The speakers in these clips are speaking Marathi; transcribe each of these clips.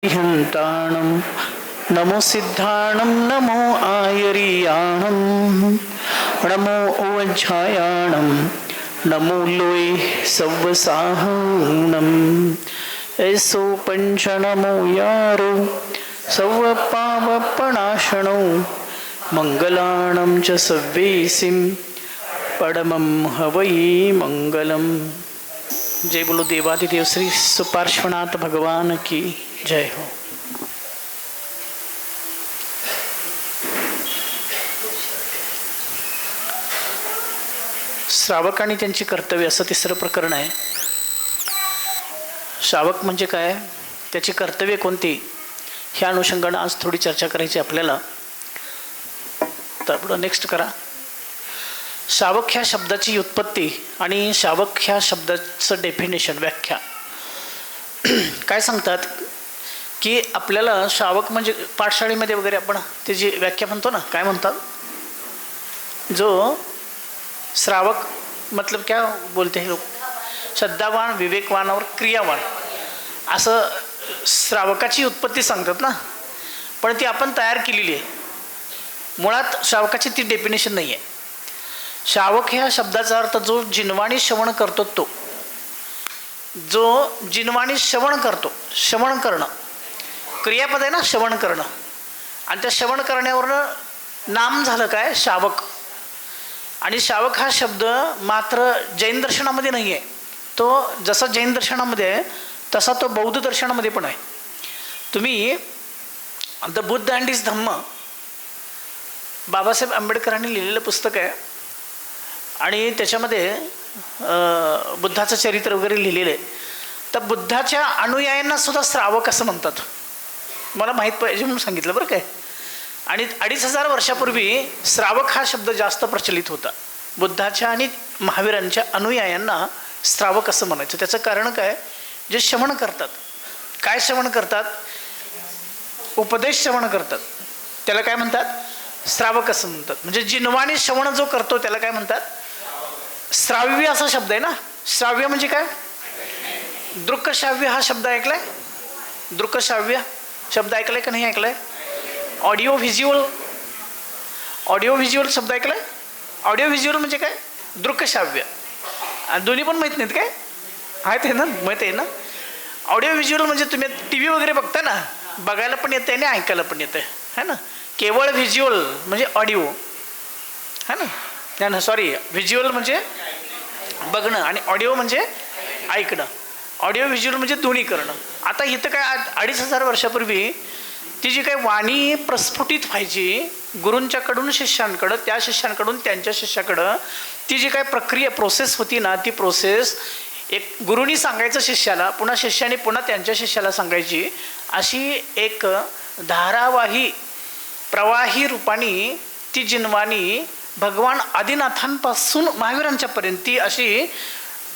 हंताणं नमो सिद्धाणं नमो आयरियाणं नमो ओवज्झायाणं नमो लोय सव्वसाहणं ऐसो पंच नमो यारो सव्व पावपणाशणो मंगलाणं च सव्वेसिं पडमं हवै मंगलम। जय बोलो देवादिदेव श्री सुपार्श्वनाथ भगवान की जय हो। श्रावक आणि त्यांची कर्तव्य असं तिसरं प्रकरण आहे। श्रावक म्हणजे काय, त्याची कर्तव्य कोणती, ह्या अनुषंगाने आज थोडी चर्चा करायची आपल्याला। तर पुढं नेक्स्ट करा। श्रावक ह्या शब्दाची उत्पत्ती आणि श्रावक ह्या शब्दाचं डेफिनेशन, व्याख्या काय सांगतात की आपल्याला श्रावक म्हणजे पाठशाळेमध्ये वगैरे आपण त्याची व्याख्या म्हणतो ना, काय म्हणतात, जो श्रावक मतलब क्या बोलते हैं लोग, श्रद्धावान, विवेकवान और क्रियावान, असं श्रावकाची उत्पत्ती सांगतात ना। पण ती आपण तयार केलेली आहे। मुळात श्रावकाची ती डेफिनेशन नाही आहे। श्रावक ह्या शब्दाचा अर्थ जो जिनवाणी श्रवण करतो, तो जो जिनवाणी श्रवण करतो, श्रवण करणं क्रियापद आहे ना, श्रवण करणं, आणि त्या श्रवण करण्यावरनं नाम झालं काय, श्रावक। आणि श्रावक हा शब्द मात्र जैन दर्शनामध्ये नाही आहे, तो जसा जैन दर्शनामध्ये आहे तसा तो बौद्ध दर्शनामध्ये पण आहे। तुम्ही द बुद्ध अँड हिज धम्म, बाबासाहेब आंबेडकरांनी लिहिलेलं पुस्तक आहे आणि त्याच्यामध्ये बुद्धाचं चरित्र वगैरे लिहिलेलं आहे। तर बुद्धाच्या अनुयायांना सुद्धा श्रावक असं म्हणतात, मला माहीत पाहिजे म्हणून सांगितलं बरं काय। आणि 2500 वर्षापूर्वी श्रावक हा शब्द जास्त प्रचलित होता। बुद्धाच्या आणि महावीरांच्या अनुयायांना श्रावक असं म्हणायचं। त्याचं कारण काय, जे श्रवण करतात, काय श्रवण करतात, उपदेश श्रवण करतात, त्याला काय म्हणतात, श्रावक असं म्हणतात। म्हणजे जिनवाणी श्रवण जो करतो त्याला काय म्हणतात, श्राव्य असा शब्द आहे ना। श्राव्य म्हणजे काय, दृक्श्राव्य हा शब्द ऐकलाय, दृक्श्राव्य शब्द ऐकलाय का नाही ऐकलाय, ऑडिओ व्हिज्युअल, ऑडिओ व्हिज्युअल शब्द ऐकलाय। ऑडिओ व्हिज्युअल म्हणजे काय, दृक्श्राव्य, दोन्ही पण माहीत नाहीत काय, आहेत ना, माहीत आहे ना। ऑडिओ व्हिज्युअल म्हणजे तुम्ही टी व्ही वगैरे बघता ना, बघायला पण येतं आणि ऐकायला पण येतं है ना। केवळ व्हिज्युअल म्हणजे ऑडिओ है ना, सॉरी, व्हिज्युअल म्हणजे बघणं आणि ऑडिओ म्हणजे ऐकणं। ऑडिओ व्हिज्युअल म्हणजे दोन्ही करणं। आता इथं काय 2500 वर्षापूर्वी ती जी काही वाणी प्रस्फुटित व्हायची गुरूंच्याकडून शिष्यांकडं, त्या शिष्यांकडून त्यांच्या शिष्याकडं, ती जी काही प्रक्रिया प्रोसेस होती ना, ती प्रोसेस एक गुरुनी सांगायचं शिष्याला, पुन्हा शिष्याने पुन्हा त्यांच्या शिष्याला सांगायची, अशी एक धारावाही प्रवाही रूपाने ती जिनवाणी भगवान आदिनाथांपासून महावीरांच्यापर्यंत ती अशी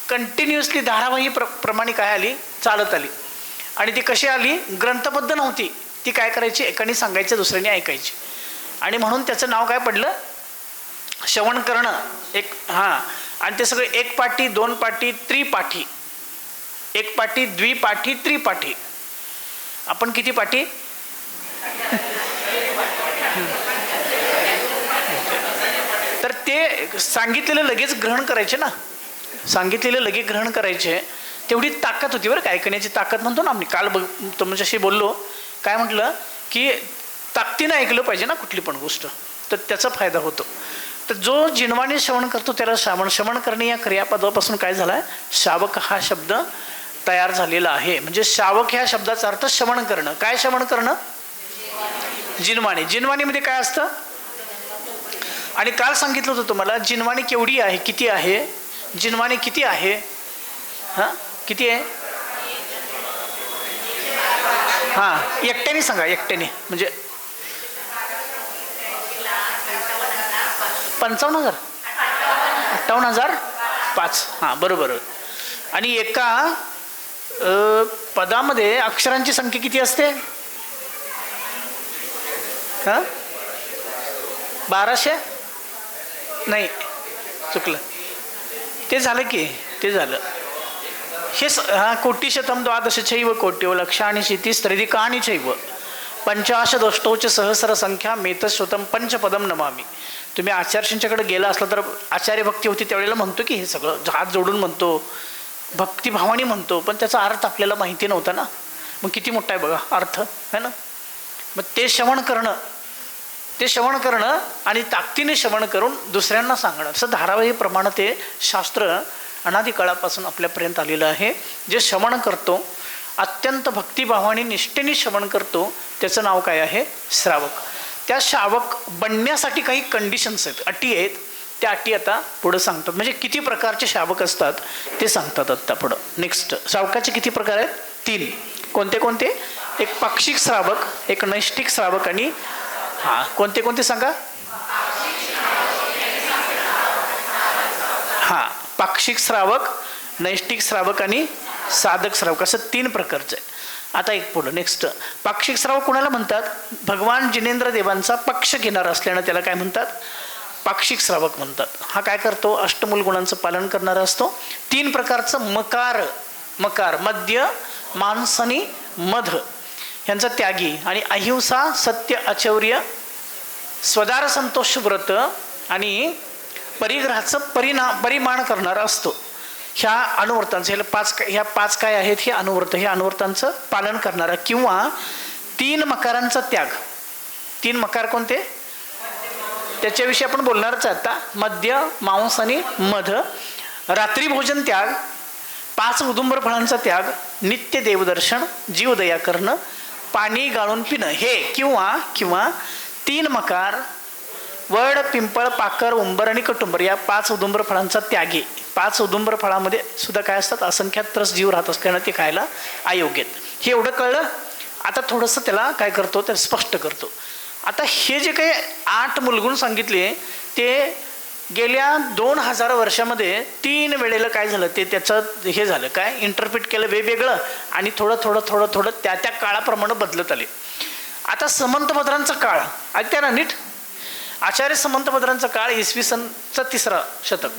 कंटिन्युअसली धारावाही प्रमाणे काय आली, चालत आली। आणि ती कशी आली, ग्रंथबद्ध नव्हती, ती काय करायची, एकाने सांगायचं दुसऱ्याने ऐकायची। आणि म्हणून त्याचं नाव काय पडलं, श्रवण करणं एक। हां, आणि ते सगळे एक पाठी, दोन पाठी, त्रिपाठी, एक पाठी, द्विपाठी, त्रिपाठी। आपण किती पाठी, तर ते सांगितलेलं लगेच ग्रहण करायचे ना, सांगितलेलं लगेच ग्रहण करायचे, तेवढी ताकद होती बरं का, ऐकण्याची ताकद म्हणतो ना आम्ही। काल तुमच्याशी बोललो, काय म्हटलं की ताकदीनं ऐकलं पाहिजे ना कुठली पण गोष्ट, तर त्याचा फायदा होतो। तर जो जिनवाणी श्रवण करतो त्याला श्रवण करणे या क्रियापदापासून काय झालं आहे, श्रावक हा शब्द तयार झालेला आहे। म्हणजे श्रावक ह्या शब्दाचा अर्थ श्रवण करणं। काय श्रवण करणं, जिनवाणी। जिनवाणीमध्ये काय असतं, आणि काल सांगितलं होतं तुम्हाला जिनवाणी केवढी आहे, किती आहे, जिनवाणी किती आहे, हां किती आहे, हां एकट्याने सांगा, एकट्याने म्हणजे 55,000, 58,005, हां बरोबर। आणि एका पदामध्ये अक्षरांची संख्या किती असते, हां 1200, नाही चुकलं, ते झालं की ते झालं, हा कोटिशतम द्वादशचैव कोट्यो लक्षाणि क्षितिस्त्रिदिकानि चैव पंचाशदष्टोच सहस्र संख्या मेतश्रुतम पंचपदम नमामि. तुम्ही आचार्यांच्याकडे गेला असला तर आचार्य भक्ती होती त्यावेळेला म्हणतो की हे सगळं हात जोडून म्हणतो, भक्तिभावाने म्हणतो, पण त्याचा अर्थ आपल्याला माहिती नव्हता ना. मग किती मोठा आहे बघा अर्थ, है ना. मग ते श्रवण करणं आणि ताकदीने श्रवण करून दुसऱ्यांना सांगणं, असं धारावाहीप्रमाणे ते शास्त्र अनादी काळापासून आपल्यापर्यंत आलेलं आहे. जे श्रवण करतो, अत्यंत भक्तिभावाने निष्ठेने श्रवण करतो, त्याचं नाव काय आहे? श्रावक. त्या श्रावक बनण्यासाठी काही कंडिशन्स आहेत, अटी आहेत. त्या अटी आता पुढं सांगतात. म्हणजे किती प्रकारचे श्रावक असतात ते सांगतात आता पुढं. नेक्स्ट, श्रावकाचे किती प्रकार आहेत? 3. कोणते कोणते? एक पाक्षिक श्रावक, एक नैष्ठिक श्रावक आणि कोणते कोणते सांगा? पाक्षिक श्रावक, नैष्ठिक श्रावक आणि साधक श्रावक, असं 3 प्रकारचे आहे. आता एक पुढं नेक्स्ट, पाक्षिक श्रावक कोणाला म्हणतात? भगवान जिनेंद्र देवांचा पक्ष घेणारा असल्यानं त्याला काय म्हणतात? पाक्षिक श्रावक म्हणतात. हा काय करतो? अष्टमूल गुणांचं पालन करणारा असतो. 3 प्रकारचं मकार, मद्य, मांस आणि मध यांचा त्यागी आणि अहिंसा, सत्य, अचौर्य, स्वदार संतोष व्रत आणि परिग्रहाचं परिमाण करणारा असतो. ह्या अनुवर्तांचं ह्या 5 काय आहेत? हे अनुवर्त, हे अनुवर्तांचं पालन करणारा किंवा 3 मकारांचा त्याग. 3 मकार कोणते? त्याच्याविषयी आपण बोलणारच आता. मद्य, मांस आणि मध, रात्री भोजन त्याग, 5 उदुंबर फळांचा त्याग, नित्य देवदर्शन, जीवदया करणं, पाणी गाळून पिणं, हे किंवा 3 मकार, वड, पिंपळ, पाकर, उंबर आणि कटुंबर या 5 उदुंबर फळांचा त्यागी. 5 उदुंबर फळामध्ये सुद्धा काय असतात? असंख्यात त्रस जीव राहत असल्यानं ते खायला अयोग्य आहेत. हे एवढं कळलं. आता थोडंसं त्याला काय करतो? त्याला स्पष्ट करतो. आता हे जे काही 8 मूलगुण सांगितले ते गेल्या 2000 वर्षामध्ये 3 वेळेला काय झालं ते त्याचं हे झालं काय? इंटरप्रिट केलं वेगवेगळं आणि थोडं त्या काळाप्रमाणे बदलत आले. आता समंतभद्रांचा काळ ऐकत्या ना नीट. आचार्य समंतभद्रांचा काळ इसवी सनचं 3रं शतक.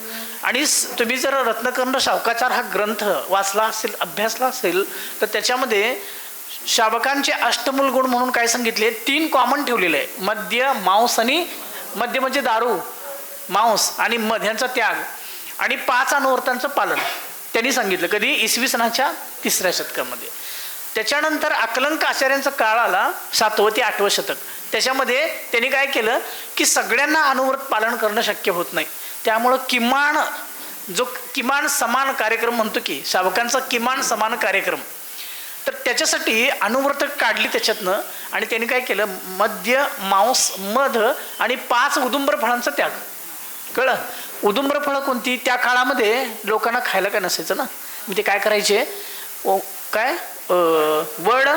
आणि तुम्ही जर रत्नकर्ण शावकाचार हा ग्रंथ वाचला असेल, अभ्यासला असेल, तर त्याच्यामध्ये शावकांचे अष्टमूल गुण म्हणून काय सांगितले? 3 कॉमन ठेवलेले आहे. मद्य, मांस आणि मद्य म्हणजे दारू, मांस आणि मध यांचा त्याग आणि 5 अनुवर्तांचं पालन त्यांनी सांगितलं. कधी? इसवी सनाच्या 3ऱ्या शतकामध्ये. त्याच्यानंतर अकलंक आचार्यांचा काळ आला 7वं ते 8वं शतक. त्याच्यामध्ये त्यांनी काय केलं की सगळ्यांना अनुव्रत पालन करणं शक्य होत नाही. त्यामुळं किमान समान कार्यक्रम म्हणतो की शावकांचा किमान समान कार्यक्रम, तर त्याच्यासाठी अनुव्रत काढली त्याच्यातनं. आणि त्यांनी काय केलं? मद्य, मांस, मध आणि 5 उदुंबर फळांचा त्याग. कळलं? उदुंबर फळं कोणती? त्या काळामध्ये लोकांना खायला काय नसायचं ना. मग ते काय करायचे? काय वड,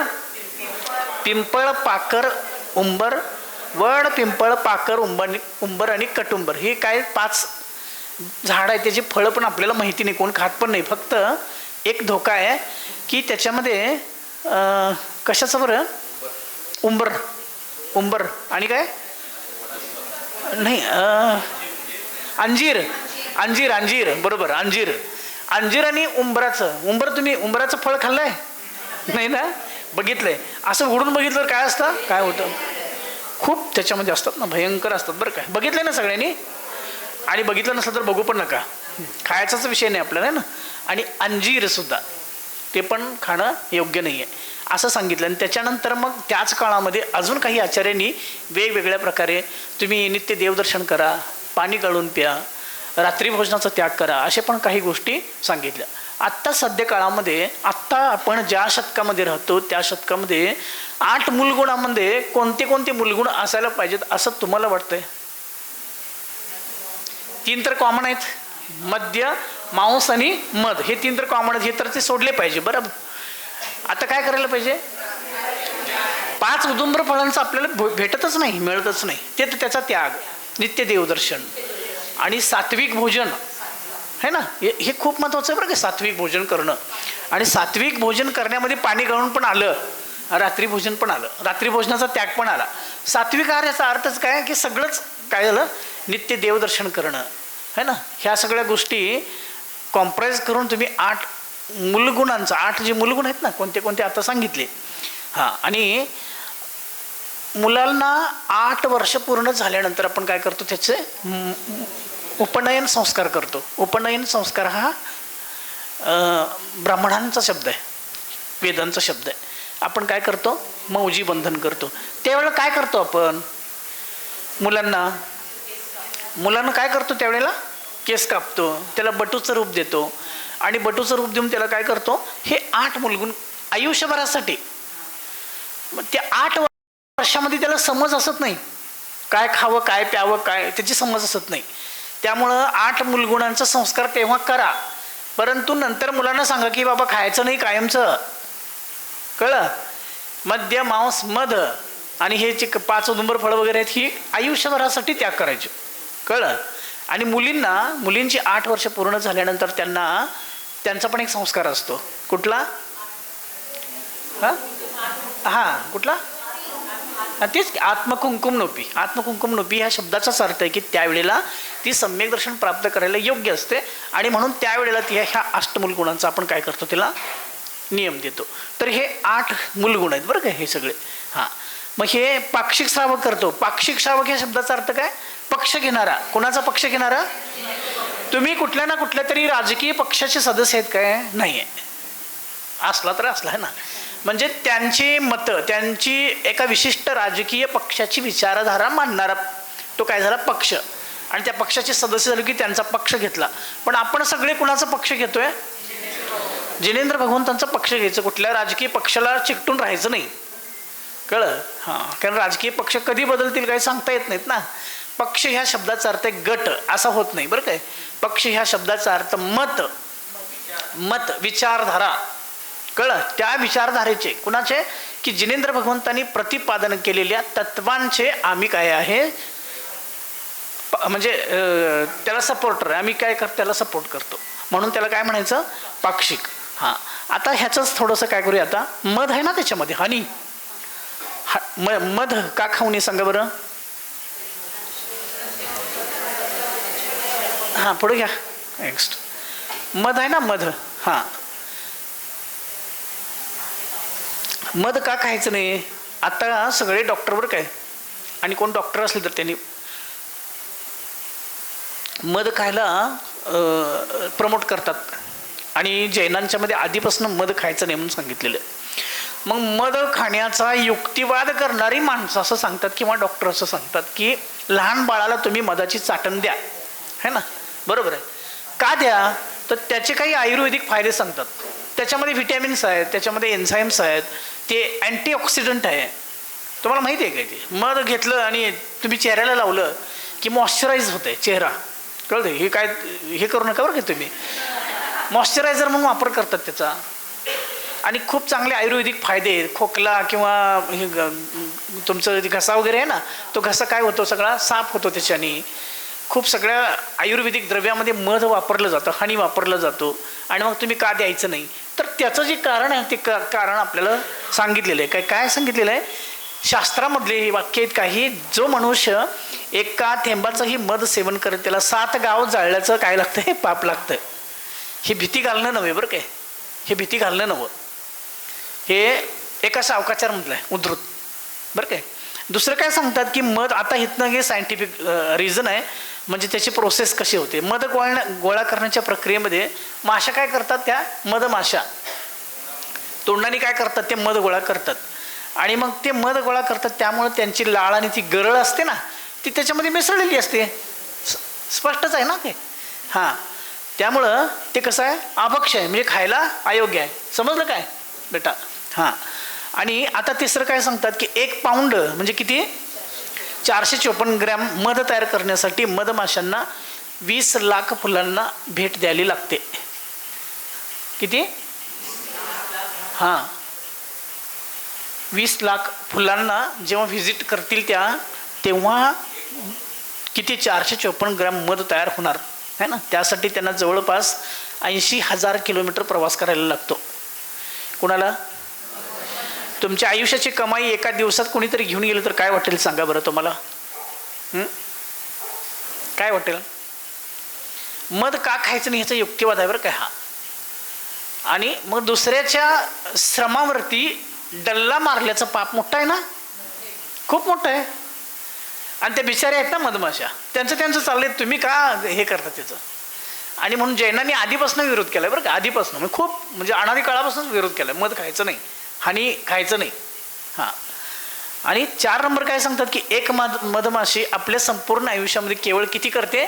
पिंपळ, पाकर, उंबर, वड, पिंपळ, पाकर, उंबर आणि कटुंबर हे काय 5 झाड आहे. त्याची फळं पण आपल्याला माहिती नाही, कोण खात पण नाही. फक्त एक धोका आहे की त्याच्यामध्ये कशाचं बरं? उंबर आणि काय नाही, अंजीर बरोबर. अंजीर आणि उंबराचं फळ खाल्लंय नाही ना? बघितलंय? असं उडून बघितलं काय असतं? काय होतं? खूप त्याच्यामध्ये असतात ना, भयंकर असतात बरं काय. बघितलंय ना सगळ्यांनी? आणि बघितलं नसलं तर बघू पण नका, खायचाच विषय नाही आपल्याला ना. आणि अंजीर सुद्धा ते पण खाणं योग्य नाही आहे असं सांगितलं. आणि त्याच्यानंतर मग त्याच काळामध्ये अजून काही आचार्यांनी वेगवेगळ्या प्रकारे तुम्ही नित्य देवदर्शन करा, पाणी गाळून प्या, रात्री भोजनाचा त्याग करा, अशा पण काही गोष्टी सांगितल्या. आत्ता सध्या काळामध्ये आत्ता आपण ज्या शतकामध्ये राहतो त्या शतकामध्ये 8 मूलगुणामध्ये कोणते कोणते मूलगुण असायला पाहिजेत असं तुम्हाला वाटतंय? 3 तर कॉमन आहेत. मद्य, मांस आणि मध हे 3 तर कॉमन आहेत. हे तर ते सोडले पाहिजे. बरोबर. आता काय करायला पाहिजे? 5 उदुंबर फळांचं आपल्याला भेटतच नाही, मिळतच नाही. ते तर त्याचा त्याग, नित्य देवदर्शन आणि सात्विक भोजन है ना. हे खूप महत्त्वाचं आहे बरं का, सात्विक भोजन करणं. आणि सात्विक भोजन करण्यामध्ये पाणी गाळून पण आलं, रात्री भोजन पण आलं, रात्री भोजनाचा त्याग पण आला. सात्विक आहार याचा अर्थच काय की सगळंच काय झालं? नित्य देवदर्शन करणं है ना. ह्या सगळ्या गोष्टी कॉम्प्राइज करून तुम्ही 8 मूलगुणांचा 8 जे मूलगुण आहेत ना, कोणते कोणते आता सांगितले. हां, आणि मुलांना 8 वर्ष पूर्ण झाल्यानंतर आपण काय करतो, त्याचे उपनयन संस्कार करतो. उपनयन संस्कार हा ब्राह्मणांचा शब्द आहे, वेदांचा शब्द आहे. आपण काय करतो, मौजी बंधन करतो. त्यावेळेला काय करतो आपण, मुलांना काय करतो, त्यावेळेला केस कापतो, त्याला बटूचं रूप देतो. आणि बटूचं रूप देऊन त्याला काय करतो, हे 8 मूलगुण आयुष्यभरासाठी. मग त्या 8 वर्षामध्ये त्याला समज असत नाही, काय खावं काय प्यावं काय त्याची समज असत नाही. त्यामुळं 8 मूलगुणांचा संस्कार तेव्हा करा, परंतु नंतर मुलांना सांगा की बाबा खायचं नाही कायमचं, कळलं. मद्य मांस मध आणि हे जे 5 औदुंबर फळं वगैरे आहेत ही आयुष्यभरासाठी त्याग करायचे, कळलं. आणि मुलींची 8 वर्ष पूर्ण झाल्यानंतर त्यांचा पण एक संस्कार असतो. कुठला? कुठला? तेच आत्मकुंकुम नोपी. आत्मकुंकुम नोपी ह्या शब्दाचाच अर्थ आहे की त्यावेळेला ती सम्यक दर्शन प्राप्त करायला योग्य असते. आणि म्हणून त्यावेळेला ह्या अष्टमूलगुणांचा आपण काय करतो, त्याला नियम देतो. तर हे 8 मूलगुण आहेत बरं का हे सगळे. हां, मग हे पाक्षिक श्रावक करतो. पाक्षिक श्रावक ह्या शब्दाचा अर्थ काय, पक्ष घेणारा. कोणाचा पक्ष घेणारा? तुम्ही कुठल्या ना कुठल्या तरी राजकीय पक्षाचे सदस्य आहेत काय? नाही आहे. असला तर असला आहे ना. म्हणजे त्यांची मतं, त्यांची एका विशिष्ट राजकीय पक्षाची विचारधारा मांडणारा तो काय झाला, पक्ष. आणि त्या पक्षाचे सदस्य झाले की त्यांचा पक्ष घेतला. पण आपण सगळे कुणाचा पक्ष घेतोय? जिनेंद्र भगवंतांचा पक्ष घ्यायचं. कुठल्या राजकीय पक्षाला चिकटून राहायचं नाही, कळलं. हां, कारण राजकीय पक्ष कधी बदलतील काही सांगता येत नाहीत ना. पक्ष ह्या शब्दाचा अर्थ गट असा होत नाही बरं काय. पक्ष ह्या शब्दाचा अर्थ मत विचारधारा, कळलं. त्या विचारधारेचे कुणाचे, की जिनेंद्र भगवंतांनी प्रतिपादन केलेल्या तत्वांचे आम्ही काय आहे, म्हणजे त्याला सपोर्टर, आम्ही काय करतो त्याला सपोर्ट करतो. म्हणून त्याला काय म्हणायचं, पाक्षिक. हां, आता ह्याचंच थोडंसं काय करूया. आता मध आहे ना त्याच्यामध्ये, हनी. मध का खाऊ नये सांगा बरं. हां, पुढे घ्या. नेक्स्ट मध आहे ना, मध. हां, मध का खायचं नाही. आता सगळे डॉक्टरवर काय, आणि कोण डॉक्टर असले तर त्यांनी मध खायला प्रमोट करतात. आणि जैनांच्या मध्ये आधीपासून मध खायचं नाही म्हणून सांगितलेलं आहे. मग मध खाण्याचा युक्तिवाद करणारी माणसं असं सांगतात, किंवा डॉक्टर असं सांगतात की लहान बाळाला तुम्ही मधाची चाटण द्या, है ना, बरोबर आहे. का द्या, तर त्याचे काही आयुर्वेदिक फायदे सांगतात. त्याच्यामध्ये व्हिटॅमिन्स आहेत, त्याच्यामध्ये एन्झाईम्स आहेत, ते अँटीऑक्सिडंट आहे. तुम्हाला माहिती आहे काय ते. मध घेतलं आणि तुम्ही चेहऱ्याला लावलं की मॉइश्चराईज होते चेहरा, कळतं. हे काय हे करू नका बरं का तुम्ही. मॉइश्चरायझर म्हणून वापर करतात त्याचा. आणि खूप चांगले आयुर्वेदिक फायदे आहेत. खोकला किंवा तुमचं घसा वगैरे आहे ना, तो घसा काय होतो, सगळा साफ होतो त्याच्याने. खूप सगळ्या आयुर्वेदिक द्रव्यामध्ये मध वापरलं जातं, हनी वापरलं जातो. आणि मग तुम्ही का द्यायचं नाही, तर त्याचं जे कारण आहे ते कारण आपल्याला सांगितलेलं आहे. काय सांगितलेलं आहे शास्त्रामधले हे वाक्य आहेत काही. जो मनुष्य एका थेंबाचंही मध सेवन करत त्याला 7 गाव जाळल्याचं काय लागतं, हे पाप लागतं. हे भीती घालणं नव्हे बरं काय, हे भीती घालणं नवं. हे एका सावकाचार म्हटलं आहे उद्धृत बरं काय. दुसरं काय सांगतात की मध, आता इथनं हे सायंटिफिक रिझन आहे, म्हणजे त्याची प्रोसेस कशी होते. मध गोळा करण्याच्या प्रक्रियेमध्ये माशा काय करतात, त्या मधमाशा तोंडाने काय करतात, ते मध गोळा करतात. आणि मग ते मध गोळा करतात, त्यामुळे त्यांची लाळ आणि ती गरळ असते ना, ती त्याच्यामध्ये मिसळलेली असते. स्पष्टच आहे ना ते. हां, त्यामुळं ते कसं आहे, अभक्ष आहे, म्हणजे खायला अयोग्य आहे. समजलं काय बेटा. हां, आणि आता तिसरं काय सांगतात की 1 पाऊंड म्हणजे किती, 454 ग्रॅम मध तयार करण्यासाठी मधमाशांना 20 लाख फुलांना भेट द्यायला लागते. किती? हां, 20 लाख फुलांना जेव्हा व्हिजिट करतील तेव्हा किती 454 ग्रॅम मध तयार होणार है ना. त्यासाठी त्यांना जवळपास 80,000 किलोमीटर प्रवास करायला लागतो. कोणाला? तुमच्या आयुष्याची कमाई एका दिवसात कोणीतरी घेऊन गेलं तर काय वाटेल सांगा बरं तुम्हाला. काय वाटेल. मध का खायचं नाही ह्याचा युक्तिवाद आहे बरं काय. हा आणि मग दुसऱ्याच्या श्रमावरती डल्ला मारल्याचं पाप मोठं आहे ना, खूप मोठं आहे. आणि त्या बिचाऱ्या आहेत ना मधमाशा, त्यांचं चाललंय, तुम्ही का हे करता त्याचं. आणि म्हणून जैनांनी आधीपासून विरोध केला बरं का, आधीपासून म्हणजे खूप म्हणजे अनादी काळापासूनच विरोध केला, मध खायचं नाही, हानी खायचं नाही. हां. आणि 4 नंबर काय सांगतात की एक मधमाशी आपल्या संपूर्ण आयुष्यामध्ये केवळ किती करते,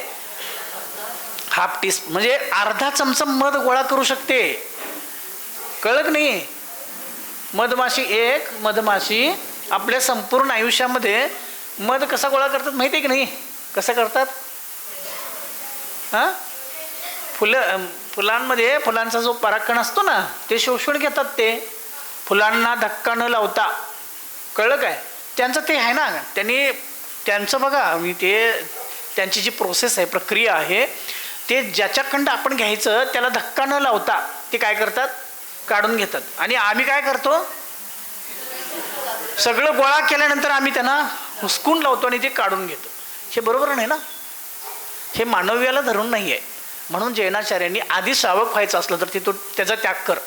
हाफ टी म्हणजे अर्धा चमचा मध गोळा करू शकते. कळत नाही. एक मधमाशी आपल्या संपूर्ण आयुष्यामध्ये मध कसा गोळा करतात माहिती आहे की नाही, कसं करतात. हां. फुलांमध्ये फुलांचा जो परागकण असतो ना, ते शोषून घेतात. ते फुलांना धक्का न लावता. कळलं काय. त्यांचं ते आहे ना, त्यांचं बघा मी ते त्यांची जी प्रोसेस आहे, प्रक्रिया आहे, ते ज्याच्याकडं आपण घ्यायचं त्याला धक्का न लावता ते काय करतात, काढून घेतात. आणि आम्ही काय करतो, सगळं गोळा केल्यानंतर आम्ही त्यांना हुसकून लावतो आणि ते काढून घेतो. हे बरोबर नाही ना, हे मानव्याला धरून नाही आहे. म्हणून जैनाचार्यांनी आधी श्रावक व्हायचं असलं तर तो त्याचा त्याग कर,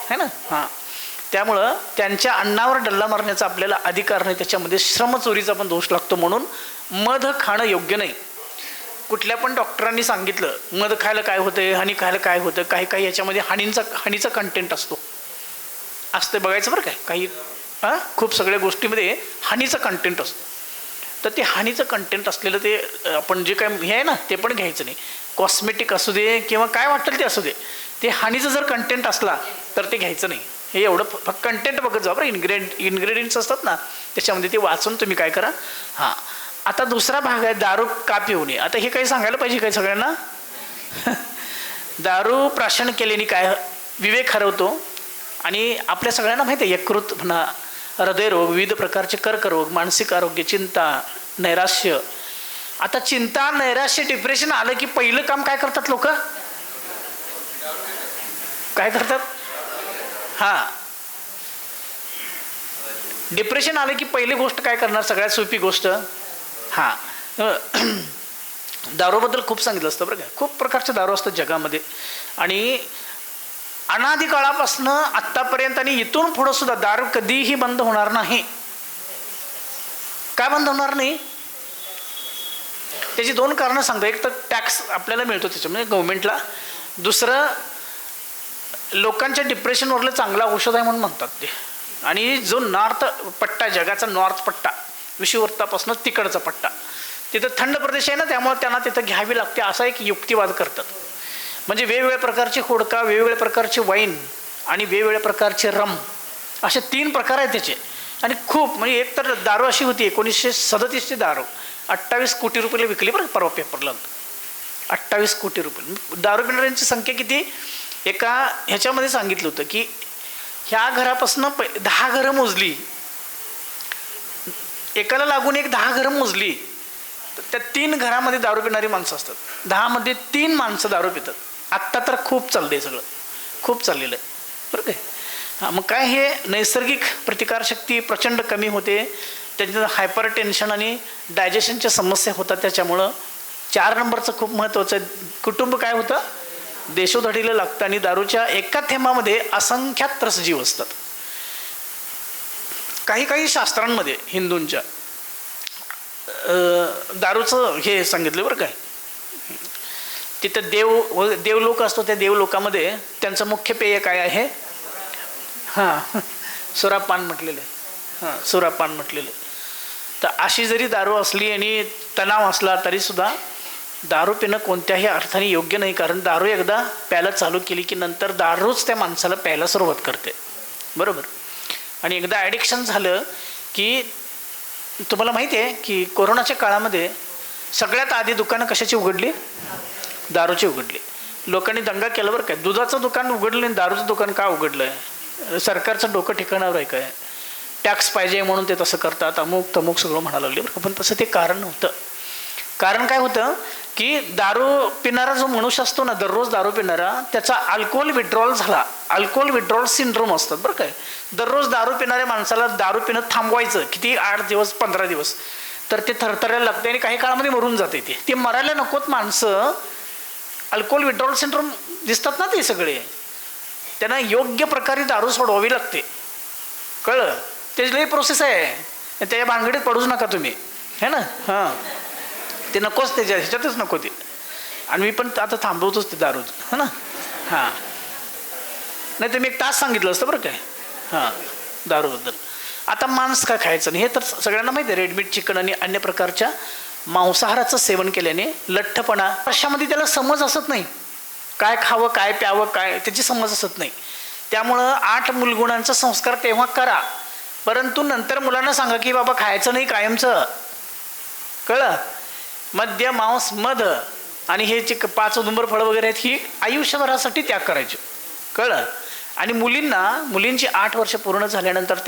है ना. हां. त्यामुळं त्यांच्या अन्नावर डल्ला मारण्याचा आपल्याला अधिकार नाही, त्याच्यामध्ये श्रमचोरीचा पण दोष लागतो. म्हणून मध खाणं योग्य नाही. कुठल्या पण डॉक्टरांनी सांगितलं मध खायला काय होतं, हानी खायला काय होतं, काही याच्यामध्ये हानीचा कंटेंट असतं बघायचं बरं काय. काही खूप सगळ्या गोष्टीमध्ये हानीचा कंटेंट असतो. तर ते हानीचं कंटेंट असलेलं ते आपण जे काय हे आहे ना ते पण घ्यायचं नाही. कॉस्मेटिक असू दे किंवा काय वाटेल ते असू दे, ते हानीचं जर कंटेंट असला तर ते घ्यायचं नाही. हे एवढं फक्त कंटेंट बघत जा बरं. इन्ग्रेडियंट्स असतात ना त्याच्यामध्ये ते वाचून तुम्ही काय करा. हां. आता दुसरा भाग आहे दारू का पिऊ नये. आता हे काही सांगायला पाहिजे काय सगळ्यांना. दारू प्राशन केल्याने काय विवेक हरवतो. आणि आपल्या सगळ्यांना माहिती आहे यकृत म्हणा, हृदयरोग, विविध प्रकारचे कर्करोग, मानसिक आरोग्य, चिंता, नैराश्य. आता चिंता, नैराश्य, डिप्रेशन आलं की पहिलं काम काय करतात लोक, काय करतात. हां. डिप्रेशन आलं की पहिली गोष्ट काय करणार, सगळ्यात सोपी गोष्ट. हां. दारूबद्दल खूप सांगितलं असतं बरं का. खूप प्रकारचे दारू असतात जगामध्ये. आणि अनादी काळापासून आत्तापर्यंत आणि इथून पुढं सुद्धा दारू कधीही बंद होणार नाही. काय बंद होणार नाही, त्याची 2 कारणं सांगतो. एक तर टॅक्स आपल्याला मिळतो त्याच्यामध्ये गव्हर्नमेंटला. दुसरं लोकांच्या डिप्रेशनवरलं चांगलं औषध आहे म्हणून म्हणतात ते. आणि जो नॉर्थ पट्टा, जगाचा नॉर्थ पट्टा, विषुववृत्तापासून तिकडचा पट्टा, तिथं थंड प्रदेश आहे ना, त्यामुळे त्यांना तिथं घ्यावी लागते असा एक युक्तिवाद करतात. म्हणजे वेगवेगळ्या प्रकारचे होडका, वेगवेगळ्या प्रकारचे वाईन आणि वेगवेगळ्या प्रकारचे रम, असे 3 प्रकार आहेत त्याचे. आणि खूप म्हणजे एक तर दारू अशी होती 1937ची दारू 28 कोटी रुपयाला विकली बरं. परवा पेपरला 28 कोटी रुपये. दारू पिणाऱ्यांची संख्या किती, एका ह्याच्यामध्ये सांगितलं होतं की ह्या घरापासून 10 घरं मोजली, एकाला लागून 10 घरं मोजली, तर त्या 3 घरामध्ये दारू पिणारी माणसं असतात. 10 मध्ये 3 माणसं दारू पितात. आत्ता तर खूप चाललं आहे, सगळं खूप चाललेलं आहे बरं काय. हां. मग काय, हे नैसर्गिक प्रतिकारशक्ती प्रचंड कमी होते, त्याच्यानंतर हायपर टेन्शन आणि डायजेशनच्या समस्या होतात. त्याच्यामुळं 4 नंबरचं खूप महत्त्वाचं आहे. कुटुंब काय होतं, देशोधडीला लागतं. आणि दारूच्या एका थेंबामध्ये असंख्यात त्रसजीव असतात. काही शास्त्रांमध्ये हिंदूंच्या दारूचं हे सांगितलं बरं काय. तिथं देवलोक असतो, त्या देवलोकामध्ये त्यांचं मुख्य पेय काय आहे, हां, सुरापान म्हटलेलं आहे. हां, सुरापान म्हटलेलं. तर अशी जरी दारू असली आणि तणाव असला तरीसुद्धा दारू पिणं कोणत्याही अर्थाने योग्य नाही. कारण दारू एकदा प्यायला चालू केली की नंतर दारूच त्या माणसाला प्यायला सुरुवात करते, बरोबर. आणि एकदा ॲडिक्शन झालं की तुम्हाला माहिती आहे की कोरोनाच्या काळामध्ये सगळ्यात आधी दुकानं कशाची उघडली, दारूची उघडली. लोकांनी दंगा केला बरं काय. दुधाचं दुकान उघडलं आणि दारूचं दुकान का उघडलं आहे, सरकारचं डोकं ठिकाणावर आहे काय, टॅक्स पाहिजे म्हणून ते तसं करतात, अमुक तमुक सगळं म्हणायला लागले बरं. पण तसं ते कारण नव्हतं. कारण काय होतं की दारू पिणारा जो मनुष्य असतो ना, दररोज दारू पिणारा, त्याचा अल्कोहोल विड्रॉल झाला. अल्कोहोल विड्रॉल सिंड्रोम असतात बरं काय. दररोज दारू पिणाऱ्या माणसाला दारू पिणं थांबवायचं किती, 8 दिवस 15 दिवस, तर ते थरथरायला लागते आणि काही काळामध्ये मरून जाते. ते मरायला नकोत माणसं. अल्कोहोल विड्रॉल सिंड्रोम दिसतात ना ते सगळे. त्यांना योग्य प्रकारे दारू सोडवावी लागते. कळलं? त्याची लई प्रोसेस आहे, त्याच्या भानगडीत पडूच नका तुम्ही, है ना. हां, ते नकोच, त्याच्या ह्याच्यातच नको ते. आणि मी पण आता थांबवतोच ते दारूच, है ना. हां, नाही तर मी 1 तास सांगितलं असतं बरं काय. हां, दारूबद्दल. आता मांस का खायचं नाही हे तर सगळ्यांना माहिती आहे. रेडमीट चिकन आणि अन्य प्रकारच्या मांसाहाराचं सेवन केल्याने लठ्ठपणा, वर्षामध्ये त्याला समज असत नाही, काय खावं काय प्यावं काय त्याची समज असत नाही. त्यामुळं 8 मूलगुणांचा संस्कार तेव्हा करा, परंतु नंतर मुलांना सांगा की बाबा खायचं नाही कायमचं. कळलं? मद्य मांस मध आणि हे जे 5 औदुंबर फळं वगैरे आहेत ही आयुष्यभरासाठी त्याग करायचे. कळलं? आणि मुलींची 8 वर्ष पूर्ण झाल्यानंतर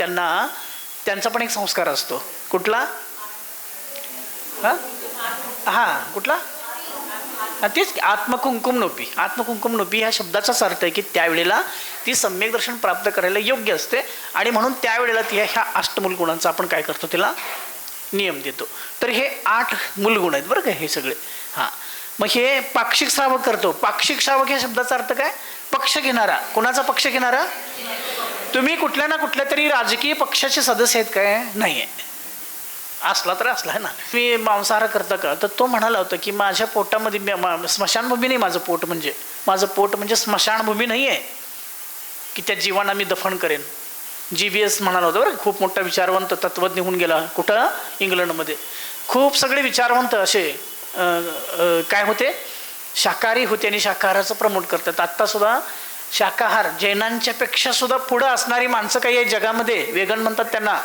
त्यांचा पण एक संस्कार असतो. कुठला? हां, कुठला? तेच आत्मकुंकुम नोपी. आत्मकुंकुम नोपी ह्या शब्दाचाच अर्थ आहे की त्यावेळेला ती सम्यक दर्शन प्राप्त करायला योग्य असते आणि म्हणून त्यावेळेला ह्या अष्टमूल गुणांचा आपण काय करतो, त्याला नियम देतो. तर हे 8 मूलगुण आहेत बरं का हे सगळे. हां, मग हे पाक्षिक श्रावक करतो. पाक्षिक श्रावक या शब्दाचा अर्थ काय? पक्ष घेणारा. कोणाचा पक्ष घेणारा? तुम्ही कुठल्या ना कुठल्या तरी राजकीय पक्षाचे सदस्य आहेत काय? नाही आहे. असला तर असला आहे ना. मी मांसाहार करता का? तर तो म्हणाला होता की माझ्या पोटामध्ये स्मशानभूमी नाही, माझं पोट म्हणजे स्मशानभूमी नाही आहे की त्या जीवांना मी दफन करेन. GBS म्हणाला होता बरं, खूप मोठा विचारवंत तत्त्वज्ञ होऊन गेला. कुठं? इंग्लंडमध्ये. खूप सगळे विचारवंत असे काय होते, शाकाहारी होते आणि शाकाहाराचं प्रमोट करतात. आत्तासुद्धा शाकाहार जैनांच्या पेक्षा सुद्धा पुढं असणारी माणसं काही आहे जगामध्ये. वेगन म्हणतात त्यांना.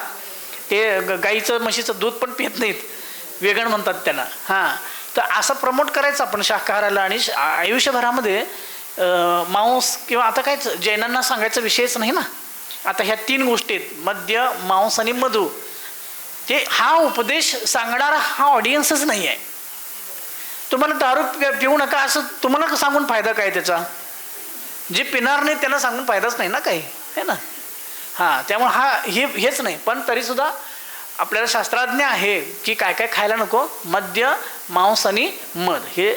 ते गाईचं म्हशीचं दूध पण पित नाहीत, वेगन म्हणतात त्यांना. हां, तर असं प्रमोट करायचं आपण शाकाहाराला. आणि आयुष्यभरामध्ये मांस किंवा आता काय जैनांना सांगायचा विषयच नाही ना. आता ह्या 3 गोष्टी आहेत, मद्य मांस आणि मधु. ते हा उपदेश सांगणारा हा ऑडियन्सच नाही आहे. तुम्हाला दारू पिऊ नका असं तुम्हाला सांगून फायदा काय त्याचा? जे पिणार नाही त्यांना सांगून फायदाच नाही ना काही, है ना. हां, त्यामुळे हेच नाही. पण तरीसुद्धा आपल्याला शास्त्रज्ञ आहे की काय काय खायला नको. मद्य मांस आणि मध हे.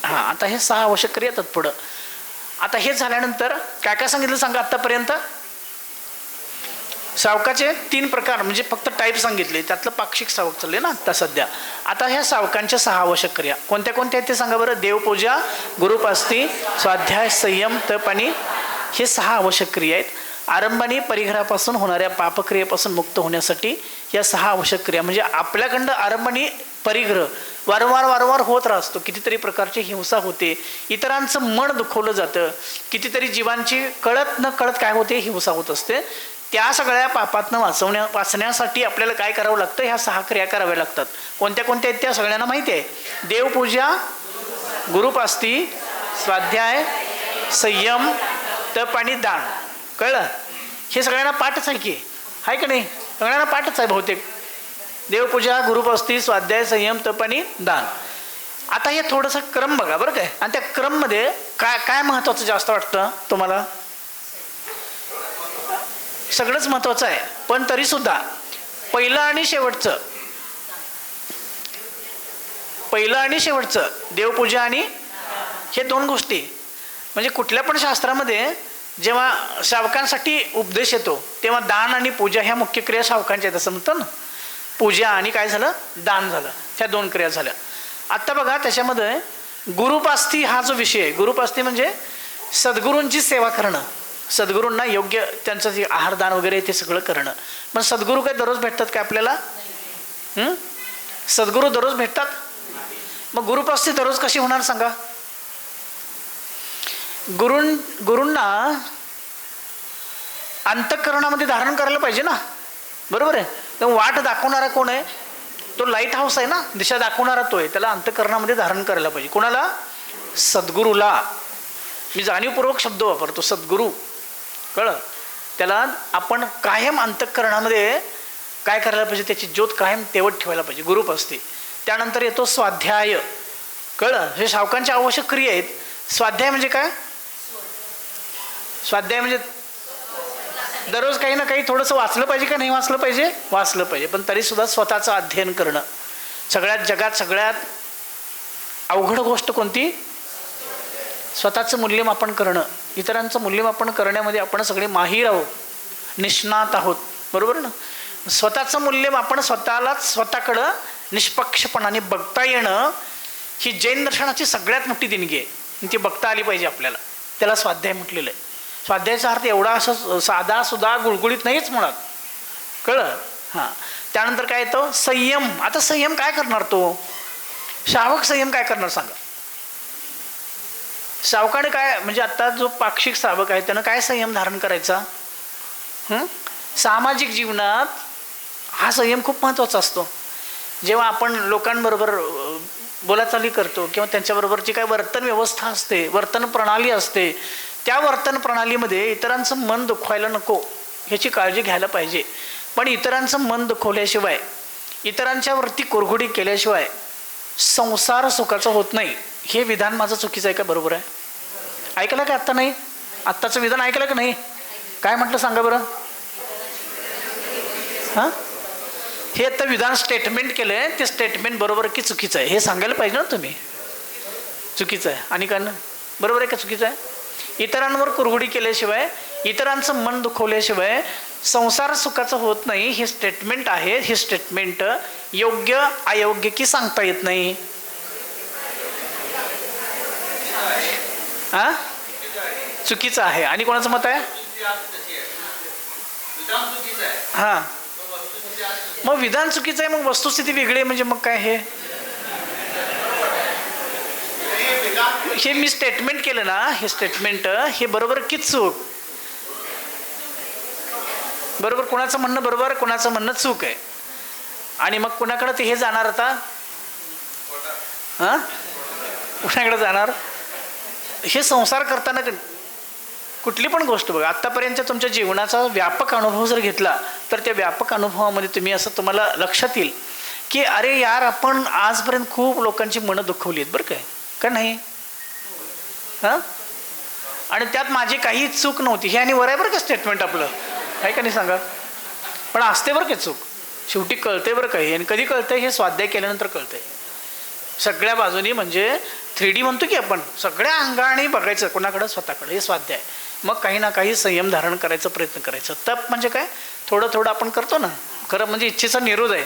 हां, आता हे 6 आवश्यक क्रिया येतात पुढं. आता हे झाल्यानंतर काय काय सांगितलं सांगा आत्तापर्यंत? सावकाचे 3 प्रकार म्हणजे फक्त टाईप सांगितले, त्यातलं पाक्षिक सावक चालले ना आता सध्या. आता ह्या सावकांच्या 6 आवश्यक क्रिया कोणत्या कोणत्या आहेत ते सांगा बरं. देवपूजा, गुरुपास्ती, स्वाध्याय, संयम, तप आणि हे 6 आवश्यक क्रिया आहेत. आरंभाने परिघरापासून होणाऱ्या पापक्रियेपासून मुक्त होण्यासाठी या 6 आवश्यक क्रिया म्हणजे आपल्याकडं आरंभाने परिग्रह वारंवार होत राहतो. कितीतरी प्रकारची हिंसा होते, इतरांचं मन दुखवलं जातं, कितीतरी जीवांची कळत न कळत काय होते, हिंसा होत असते. त्या सगळ्या पापातनं वाचण्यासाठी आपल्याला काय करावं लागतं? ह्या 6 क्रिया कराव्या लागतात. कोणत्या कोणत्या आहेत त्या सगळ्यांना माहिती आहे. देवपूजा, गुरुपास्ती, स्वाध्याय, संयम, तप आणि दान. कळलं? हे सगळ्यांना पाठच आहे की, आहे का नाही? सगळ्यांना पाठच आहे बहुतेक. देवपूजा, गुरुपास्ती, स्वाध्याय, संयम, तप आणि दान. आता हे थोडंसं क्रम बघा बरं काय. आणि त्या क्रममध्ये काय महत्त्वाचं जास्त वाटतं तुम्हाला? सगळंच महत्त्वाचं आहे, पण तरीसुद्धा पहिलं आणि शेवटचं देवपूजा आणि हे 2 गोष्टी. म्हणजे कुठल्या पण शास्त्रामध्ये जेव्हा शावकांसाठी उपदेश येतो तेव्हा दान आणि पूजा ह्या मुख्य क्रिया शावकांच्या आहेत असं म्हणतं ना. पूजा आणि काय झालं? दान झालं. ह्या 2 क्रिया झाल्या. आत्ता बघा त्याच्यामध्ये गुरुपास्ती हा जो विषय आहे, गुरुपास्ती म्हणजे सद्गुरूंची सेवा करणं, सद्गुरूंना योग्य त्यांचं जे आहारदान वगैरे ते सगळं करणं. पण सद्गुरू काय दररोज भेटतात काय आपल्याला? सद्गुरू दररोज भेटतात? मग गुरुपास्ती दररोज कशी होणार सांगा? गुरूंना अंतःकरणामध्ये धारण करायला पाहिजे ना, बरोबर आहे. तर वाट दाखवणारा कोण आहे? तो लाईट हाऊस आहे ना, दिशा दाखवणारा तो आहे. त्याला अंतःकरणामध्ये धारण करायला पाहिजे. कोणाला? सद्गुरूला. मी जाणीवपूर्वक शब्द वापरतो, सद्गुरू. कळलं? त्याला आपण कायम अंतःकरणामध्ये काय करायला पाहिजे? त्याची ज्योत कायम तेवत ठेवायला पाहिजे. गुरुपास्ती. त्यानंतर येतो स्वाध्याय. कळलं? हे शावकांच्या आवश्यक क्रिया आहेत. स्वाध्याय म्हणजे काय? स्वाध्याय म्हणजे दररोज काही ना काही थोडंसं वाचलं पाहिजे का नाही वाचलं पाहिजे? वाचलं पाहिजे. पण तरीसुद्धा स्वतःचं अध्ययन करणं. जगात सगळ्यात अवघड गोष्ट कोणती? स्वतःचं मूल्यमापन करणं, इतरांचं मूल्यमापन करण्यामध्ये आपण सगळे माहीर आहोत, निष्णात आहोत, बरोबर ना. स्वतःचं मूल्यमापन स्वतःलाच स्वतःकडं निष्पक्षपणाने बघता येणं ही जैन दर्शनाची सगळ्यात मोठी देणगी आहे. ती बघता आली पाहिजे आपल्याला. त्याला स्वाध्याय म्हटलेलं आहे. स्वाध्यायाचा अर्थ एवढा असं साधा सुद्धा गुळगुळीत नाहीच मुळात, कळलं. हां, त्यानंतर काय येतं संयम. आता संयम काय करणार तो श्रावक, संयम काय करणार सांगा. श्रावकाने काय म्हणजे आता जो पाक्षिक श्रावक आहे त्यानं काय संयम धारण करायचा. सामाजिक जीवनात हा संयम खूप महत्त्वाचा असतो. जेव्हा आपण लोकांबरोबर बोलाचाली करतो किंवा त्यांच्याबरोबरची काय वर्तन व्यवस्था असते, वर्तन प्रणाली असते, त्या वर्तन प्रणालीमध्ये इतरांचं मन दुखवायला नको ह्याची काळजी घ्यायला पाहिजे. पण इतरांचं मन दुखवल्याशिवाय, इतरांच्यावरती कुरघोडी केल्याशिवाय संसार सुखाचा होत नाही. हे विधान माझं चुकीचं आहे का बरोबर आहे? ऐकलं का आत्ता? नाही, आत्ताचं विधान ऐकलं का नाही? काय म्हटलं सांगा बरं. हां, हे आता विधान स्टेटमेंट केलं आहे, ते स्टेटमेंट बरोबर की चुकीचं आहे हे सांगायला पाहिजे ना तुम्ही. चुकीचं आहे आणि का बरोबर आहे का चुकीचं आहे? इतरांवर कुरघोडी केल्याशिवाय, इतरांचं मन दुखवल्याशिवाय संसार सुखाचं होत नाही हे स्टेटमेंट आहे. हे स्टेटमेंट योग्य अयोग्य की सांगता येत नाही. हां, चुकीचं आहे. आणि कोणाचं मत आहे? हां, मग विधान चुकीचं आहे, मग वस्तुस्थिती वेगळी आहे, म्हणजे मग काय हे मी स्टेटमेंट केलं ना, हे स्टेटमेंट हे बरोबर की चूक? बरोबर, कोणाचं म्हणणं बरोबर, कोणाचं म्हणणं चूक आहे. आणि मग कुणाकडे ते हे जाणार आता? हां, कुणाकडे जाणार? हे संसार करताना कुठली पण गोष्ट बघा, आत्तापर्यंत तुमच्या जीवनाचा व्यापक अनुभव जर घेतला तर त्या व्यापक अनुभवामध्ये तुम्ही असं तुम्हाला लक्षात येईल की अरे यार, आपण आजपर्यंत खूप लोकांची मनं दुखवली आहेत बरं काय, का नाही? हां, आणि त्यात माझी काही चूक नव्हती हे आणि वर आहे बरं का स्टेटमेंट आपलं, आहे का नाही सांगा. पण असते बरं का चूक, शेवटी कळते बरं काही. आणि कधी कळतंय? हे स्वाध्याय केल्यानंतर कळतंय सगळ्या बाजूनी. म्हणजे 3D म्हणतो की आपण, सगळ्या अंगाने बघायचं कोणाकडं, स्वतःकडे. हे स्वाध्याय. मग काही ना काही संयम धारण करायचा प्रयत्न करायचं. तप म्हणजे काय? थोडं थोडं आपण करतो ना. खरं म्हणजे इच्छेचा निरोध आहे,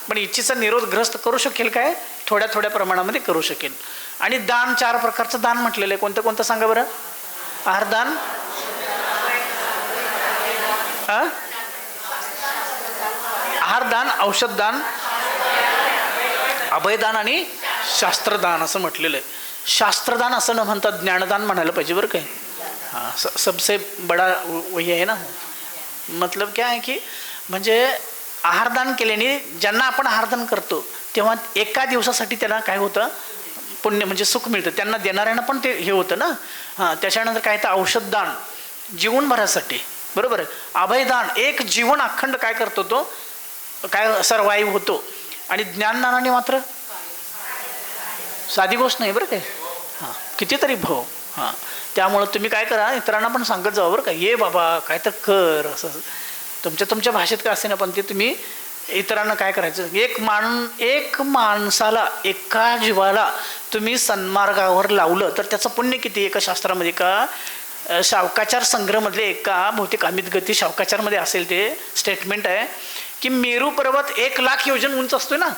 पण इच्छेचा निरोध ग्रस्त करू शकेल काय? थोड्या थोड्या प्रमाणामध्ये करू शकेल. आणि दान, 4 प्रकारचं दान म्हटलेलं आहे. कोणतं कोणतं सांगा बरं. आहारदान, आहारदान, औषधदान, अभयदान आणि शास्त्रदान असं म्हटलेलं आहे. शास्त्रदान असं न म्हणतात, ज्ञानदान म्हणायला पाहिजे बरं काय. हाँ, सबसे बड़ा वही आहे ना. मतलब क्या आहे की म्हणजे आहारदान केल्याने ज्यांना आपण आहारदान करतो तेव्हा एका दिवसासाठी त्यांना काय होतं, पुण्य म्हणजे सुख मिळतं. त्यांना देणाऱ्यांना पण ते हे होतं ना. हां, त्याच्यानंतर काय तर औषधदान जीवनभरासाठी, बरोबर आहे. अभयदान एक जीवन अखंड काय करतो तो, काय सर्वाईव्ह होतो. आणि ज्ञानदानाने मात्र साधी गोष्ट नाही बरं काय. हां, कितीतरी भाव. हां, त्यामुळं तुम्ही काय करा, इतरांना पण सांगत जावं बरं का, ये बाबा काय तर कर, असं तुमच्या भाषेत काय असे ना, पण ते तुम्ही इतरांना काय करायचं. एक माणसाला, एका जीवाला तुम्ही सन्मार्गावर लावलं तर त्याचं पुण्य किती. एका शास्त्रामध्ये का शावकाचार संग्रहमधले एका बहुतेक अमित गती शावकाचारमध्ये असेल ते स्टेटमेंट आहे की मेरू पर्वत 1,00,000 योजन उंच असतोय ना.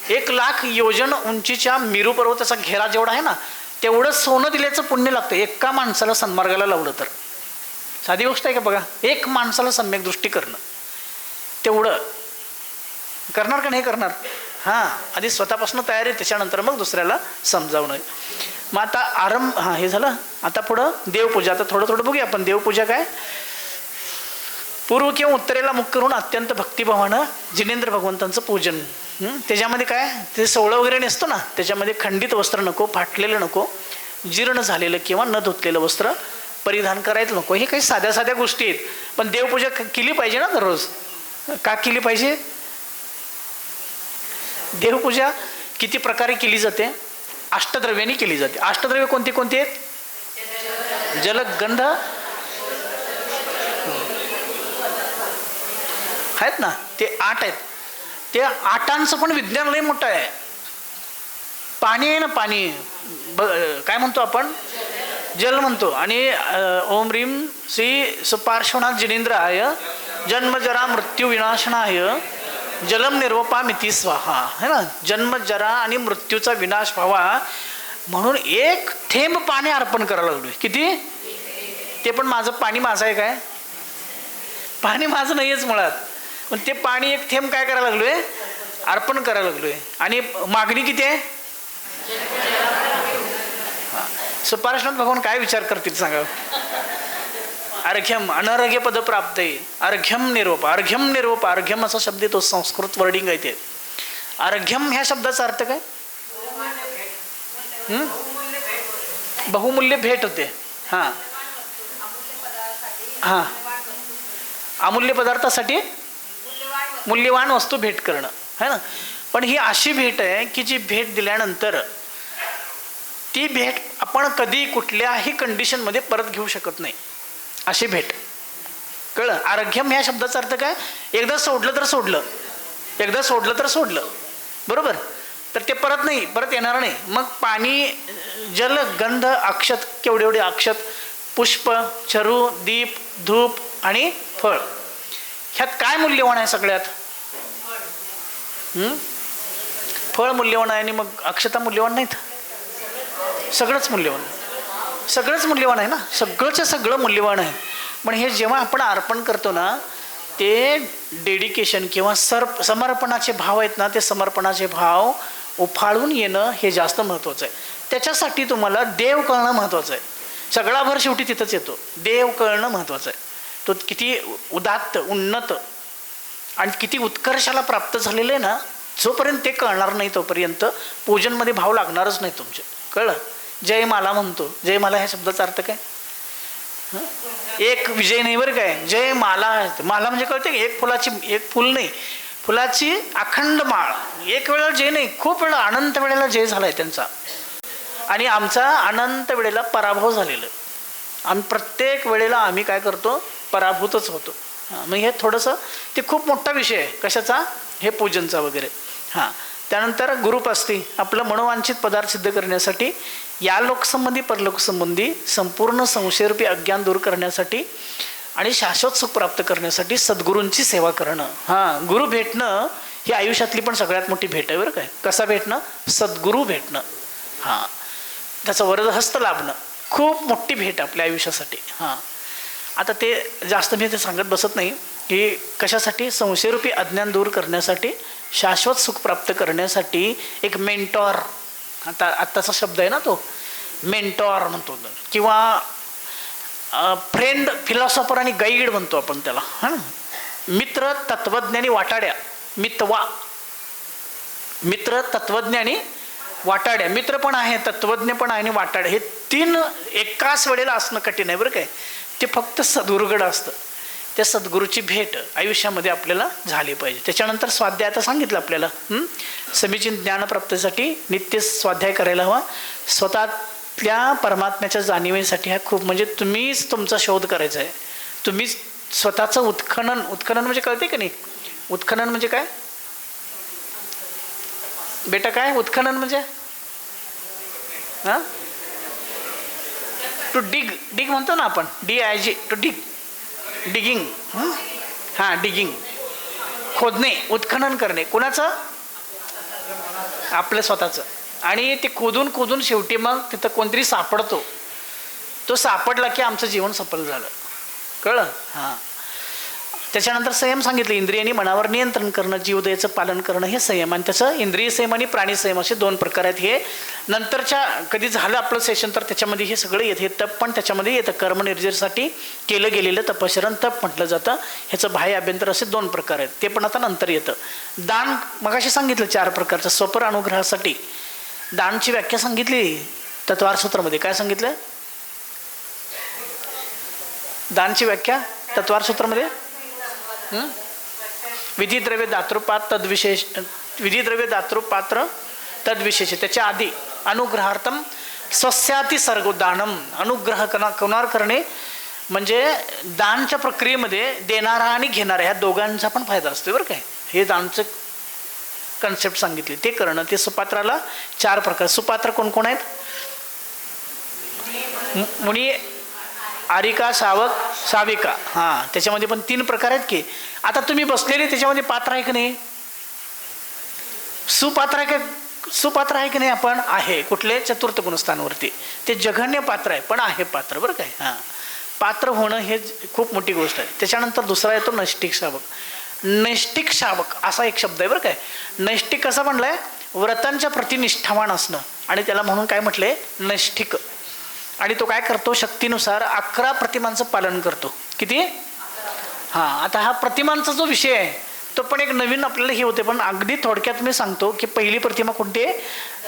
1,00,000 योजन उंचीच्या मेरू पर्वताचा घेरा जेवढा आहे ना, तेवढं सोनं दिल्याचं पुण्य लागतं एका माणसाला सन्मार्गाला लावलं तर. साधी गोष्ट आहे का बघा. एक माणसाला सम्यक दृष्टी करणं, तेवढं करणार का नाही करणार. हां, आधी स्वतःपासून तयारी, त्याच्यानंतर मग दुसऱ्याला समजावणं. मग आता आरंभ, हां हे झालं. आता पुढं देवपूजा. आता थोडं थोडं बघूया आपण. देवपूजा काय, पूर्व किंवा उत्तरेला मुख करून अत्यंत भक्तिभावानं जिनेंद्र भगवंतांचं पूजन. त्याच्यामध्ये काय ते सोहळं वगैरे नसतो ना, त्याच्यामध्ये खंडित वस्त्र नको, फाटलेलं नको, जीर्ण झालेलं किंवा न धुतलेलं वस्त्र परिधान करायचं नको. हे काही साध्या साध्या गोष्टी आहेत, पण देवपूजा केली पाहिजे ना दररोज. का केली पाहिजे? देवपूजा किती प्रकारे केली जाते? अष्टद्रव्यांनी केली जाते. अष्टद्रव्य कोणती कोणती आहेत? जल, गंध आहेत ना, ते 8 आहेत. ते 8ांचं पण विज्ञान लय मोठं आहे. पाणी आहे ना, पाणी काय म्हणतो आपण, जल म्हणतो. आणि ओम ह्रीम श्री सुपार्श्वनाथ जिनेंद्राय जन्मजरा मृत्यू विनाशनाय जलम निर्वपामिती स्वाहा, है ना. जन्म जरा आणि मृत्यूचा विनाश व्हावा म्हणून एक थेंब पाणी अर्पण करायला लागलोय. किती? ते पण माझं पाणी माझं आहे काय? पाणी माझं नाहीच मुळात, पण ते पाणी एक थेंब काय करायला लागलोय? अर्पण करायला लागलोय. आणि मागणी किती आहे? सुपार्श्वनाथ भगवान काय विचार करतील सांगा? अर्घ्यम अनर्घ्य पद प्राप्त आहे. अर्घ्यम निरोप, अर्घ्यम निरोप, अर्घ्यम असा शब्द येतो, संस्कृत वर्डिंग आहे ते. अर्घ्यम ह्या शब्दाचा अर्थ काय? बहुमूल्य भेट होते. हां हां, अमूल्य पदार्थासाठी मूल्यवान वस्तू भेट करणं, है ना. पण ही अशी भेट आहे की जी भेट दिल्यानंतर ती भेट आपण कधी कुठल्याही कंडिशनमध्ये परत घेऊ शकत नाही, अशी भेट. कळलं? अर्घ्यम ह्या शब्दाचा अर्थ काय? एकदा सोडलं तर सोडलं, एकदा सोडलं तर सोडलं, बरोबर. तर ते परत नाही, परत येणार नाही. मग पाणी, जल, गंध, अक्षत, केवढे एवढे अक्षत, पुष्प, चरू, दीप, धूप आणि फळ, ह्यात काय मूल्यवान आहे सगळ्यात? फळ मूल्यवान आहे आणि मग अक्षता मूल्यवान नाहीत? सगळंच मूल्यवान, सगळंच मूल्यवान आहे ना. सगळंच सगळं मूल्यवान आहे. पण हे जेव्हा आपण अर्पण करतो ना, ते डेडिकेशन किंवा समर्पणाचे भाव आहेत ना, ते समर्पणाचे भाव उफाळून येणं हे जास्त महत्त्वाचं आहे. त्याच्यासाठी तुम्हाला देव कळणं महत्त्वाचं आहे. सगळा भर शेवटी तिथंच येतो. देव कळणं महत्त्वाचं आहे. तो किती उदात्त, उन्नत आणि किती उत्कर्षाला प्राप्त झालेलं आहे ना, जोपर्यंत ते कळणार नाही तोपर्यंत पूजनमध्ये भाव लागणारच नाही तुमचे. कळलं? जय माला म्हणतो. जय माला ह्या शब्दाचा अर्थ काय? एक विजय नाही बरं काय, जय माला. माला म्हणजे कळते की एक फुलाची, एक फुल नाही, फुलाची अखंड माळ. एक वेळेला जय नाही, खूप वेळा अनंत वेळेला जय झालाय त्यांचा. आणि आमचा अनंत वेळेला पराभव झालेला. आम्ही प्रत्येक वेळेला आम्ही काय करतो? पराभूतच होतो. मग हे थोडंसं ते खूप मोठा विषय आहे. कशाचा? हे पूजनचा वगैरे. हां, त्यानंतर गुरुपास्ती, आपलं मनोवांछित पदार्थ सिद्ध करण्यासाठी, या लोकसंबंधी परलोकसंबंधी संपूर्ण संशयरूपी अज्ञान दूर करण्यासाठी आणि शाश्वत सुख प्राप्त करण्यासाठी सद्गुरूंची सेवा करणं. हां, गुरु भेटणं ही आयुष्यातली पण सगळ्यात मोठी भेट आहे बरं काय. कसा भेटणं? सद्गुरू भेटणं. हां, त्याचा वरदहस्त लाभणं खूप मोठी भेट आपल्या आयुष्यासाठी. हां, आता ते जास्त मी ते सांगत बसत नाही की कशासाठी? संशयरूपी अज्ञान दूर करण्यासाठी, शाश्वत सुख प्राप्त करण्यासाठी एक मेंटॉर, आत्ताचा शब्द आहे ना तो, मेंटॉर म्हणतो किंवा फ्रेंड, फिलॉसॉफर आणि गाईड म्हणतो आपण त्याला. हां, मित्र, तत्वज्ञानी, वाटाड्या. मित्र, तत्वज्ञानी, वाटाड्या. मित्र पण आहे, तत्वज्ञ पण आहे आणि वाटाड्या. हे तीन एकाच वेळेला असणं कठीण आहे बरं काय. ते फक्त सद्गुरुकडं असतं. त्या सद्गुरूची भेट आयुष्यामध्ये आपल्याला झाली पाहिजे. त्याच्यानंतर स्वाध्याय आता सांगितलं आपल्याला. समीचीन ज्ञानप्राप्तीसाठी नित्य स्वाध्याय करायला हवा. स्वतःतल्या परमात्म्याच्या जाणीवेसाठी हा खूप, म्हणजे तुम्हीच तुमचा शोध करायचा आहे. तुम्हीच स्वतःचं उत्खनन. उत्खनन म्हणजे कळते की नाही? उत्खनन म्हणजे काय बेटा? काय उत्खनन म्हणजे? हां, टू डिग. डिग म्हणतो ना आपण, DIG, टू डिग, डिगिंग. हां, डिगिंग, खोदणे, उत्खनन करणे. कुणाचं? आपलं स्वतःचं. आणि ते खोदून खोदून शेवटी मग तिथं कोणतरी सापडतो. तो सापडला की आमचं जीवन सफल झालं. कळलं? हां. त्याच्यानंतर संयम सांगितलं. इंद्रियांनी मनावर नियंत्रण करणं, जीवदयेचं पालन करणं हे संयम. आणि त्याचं इंद्रिय संयम आणि प्राणी संयम असे दोन प्रकार आहेत. हे नंतरच्या कधी झालं आपलं सेशन तर त्याच्यामध्ये हे सगळं येतं. हे तप पण त्याच्यामध्ये येतं. कर्मनिर्जरसाठी केलं गेलेलं तपश्चरण तप म्हटलं जातं. ह्याचं बाह्य अभ्यंतर असे दोन प्रकार आहेत. ते पण आता नंतर येतं. दान मगाशी सांगितलं 4 प्रकारचं. स्वपर अनुग्रहासाठी दानची व्याख्या सांगितली तत्वार सूत्रामध्ये. काय सांगितलं? दानची व्याख्या तत्वार सूत्रामध्ये विधिद्रव्य दातृपात तद्विशेष, विधिद्रव्य दातृपात्र तद्विशेष. त्याच्या आधी अनुग्रहार्थम स्वस्याती सर्गोदानम. अनुग्रह कोणावर करणे म्हणजे दानच्या प्रक्रियेमध्ये देणारा आणि घेणारा ह्या दोघांचा पण फायदा असतो बरं काय. हे दानचं कन्सेप्ट सांगितले ते करणं. ते सुपात्राला 4 प्रकार. सुपात्र कोण कोण आहेत? मुनी, आरिका, सावक, साविका. हां, त्याच्यामध्ये पण 3 प्रकार आहेत की. आता तुम्ही बसलेले त्याच्यामध्ये पात्र आहे की नाही? सुपात्र आहे का? सुपात्र आहे की नाही? आपण आहे. कुठले? चतुर्थ गुणस्थानावरती. ते जघन्य पात्र आहे पण आहे पात्र, बरं काय. हां, पात्र होणं हे खूप मोठी गोष्ट आहे. त्याच्यानंतर दुसरा येतो नैष्टिक शावक. नैष्टिक शावक असा एक शब्द आहे, बरं काय. नैष्टिक कसं म्हणलंय? व्रतांच्या प्रति निष्ठावान असणं, आणि त्याला म्हणून काय म्हटलंय? नैष्ठिक. आणि तो काय करतो? शक्तीनुसार 11 प्रतिमांचं पालन करतो. किती? हां, आता हा प्रतिमांचा जो विषय आहे तो पण एक नवीन आपल्याला हे होते, पण अगदी थोडक्यात मी सांगतो की पहिली प्रतिमा कोणती आहे?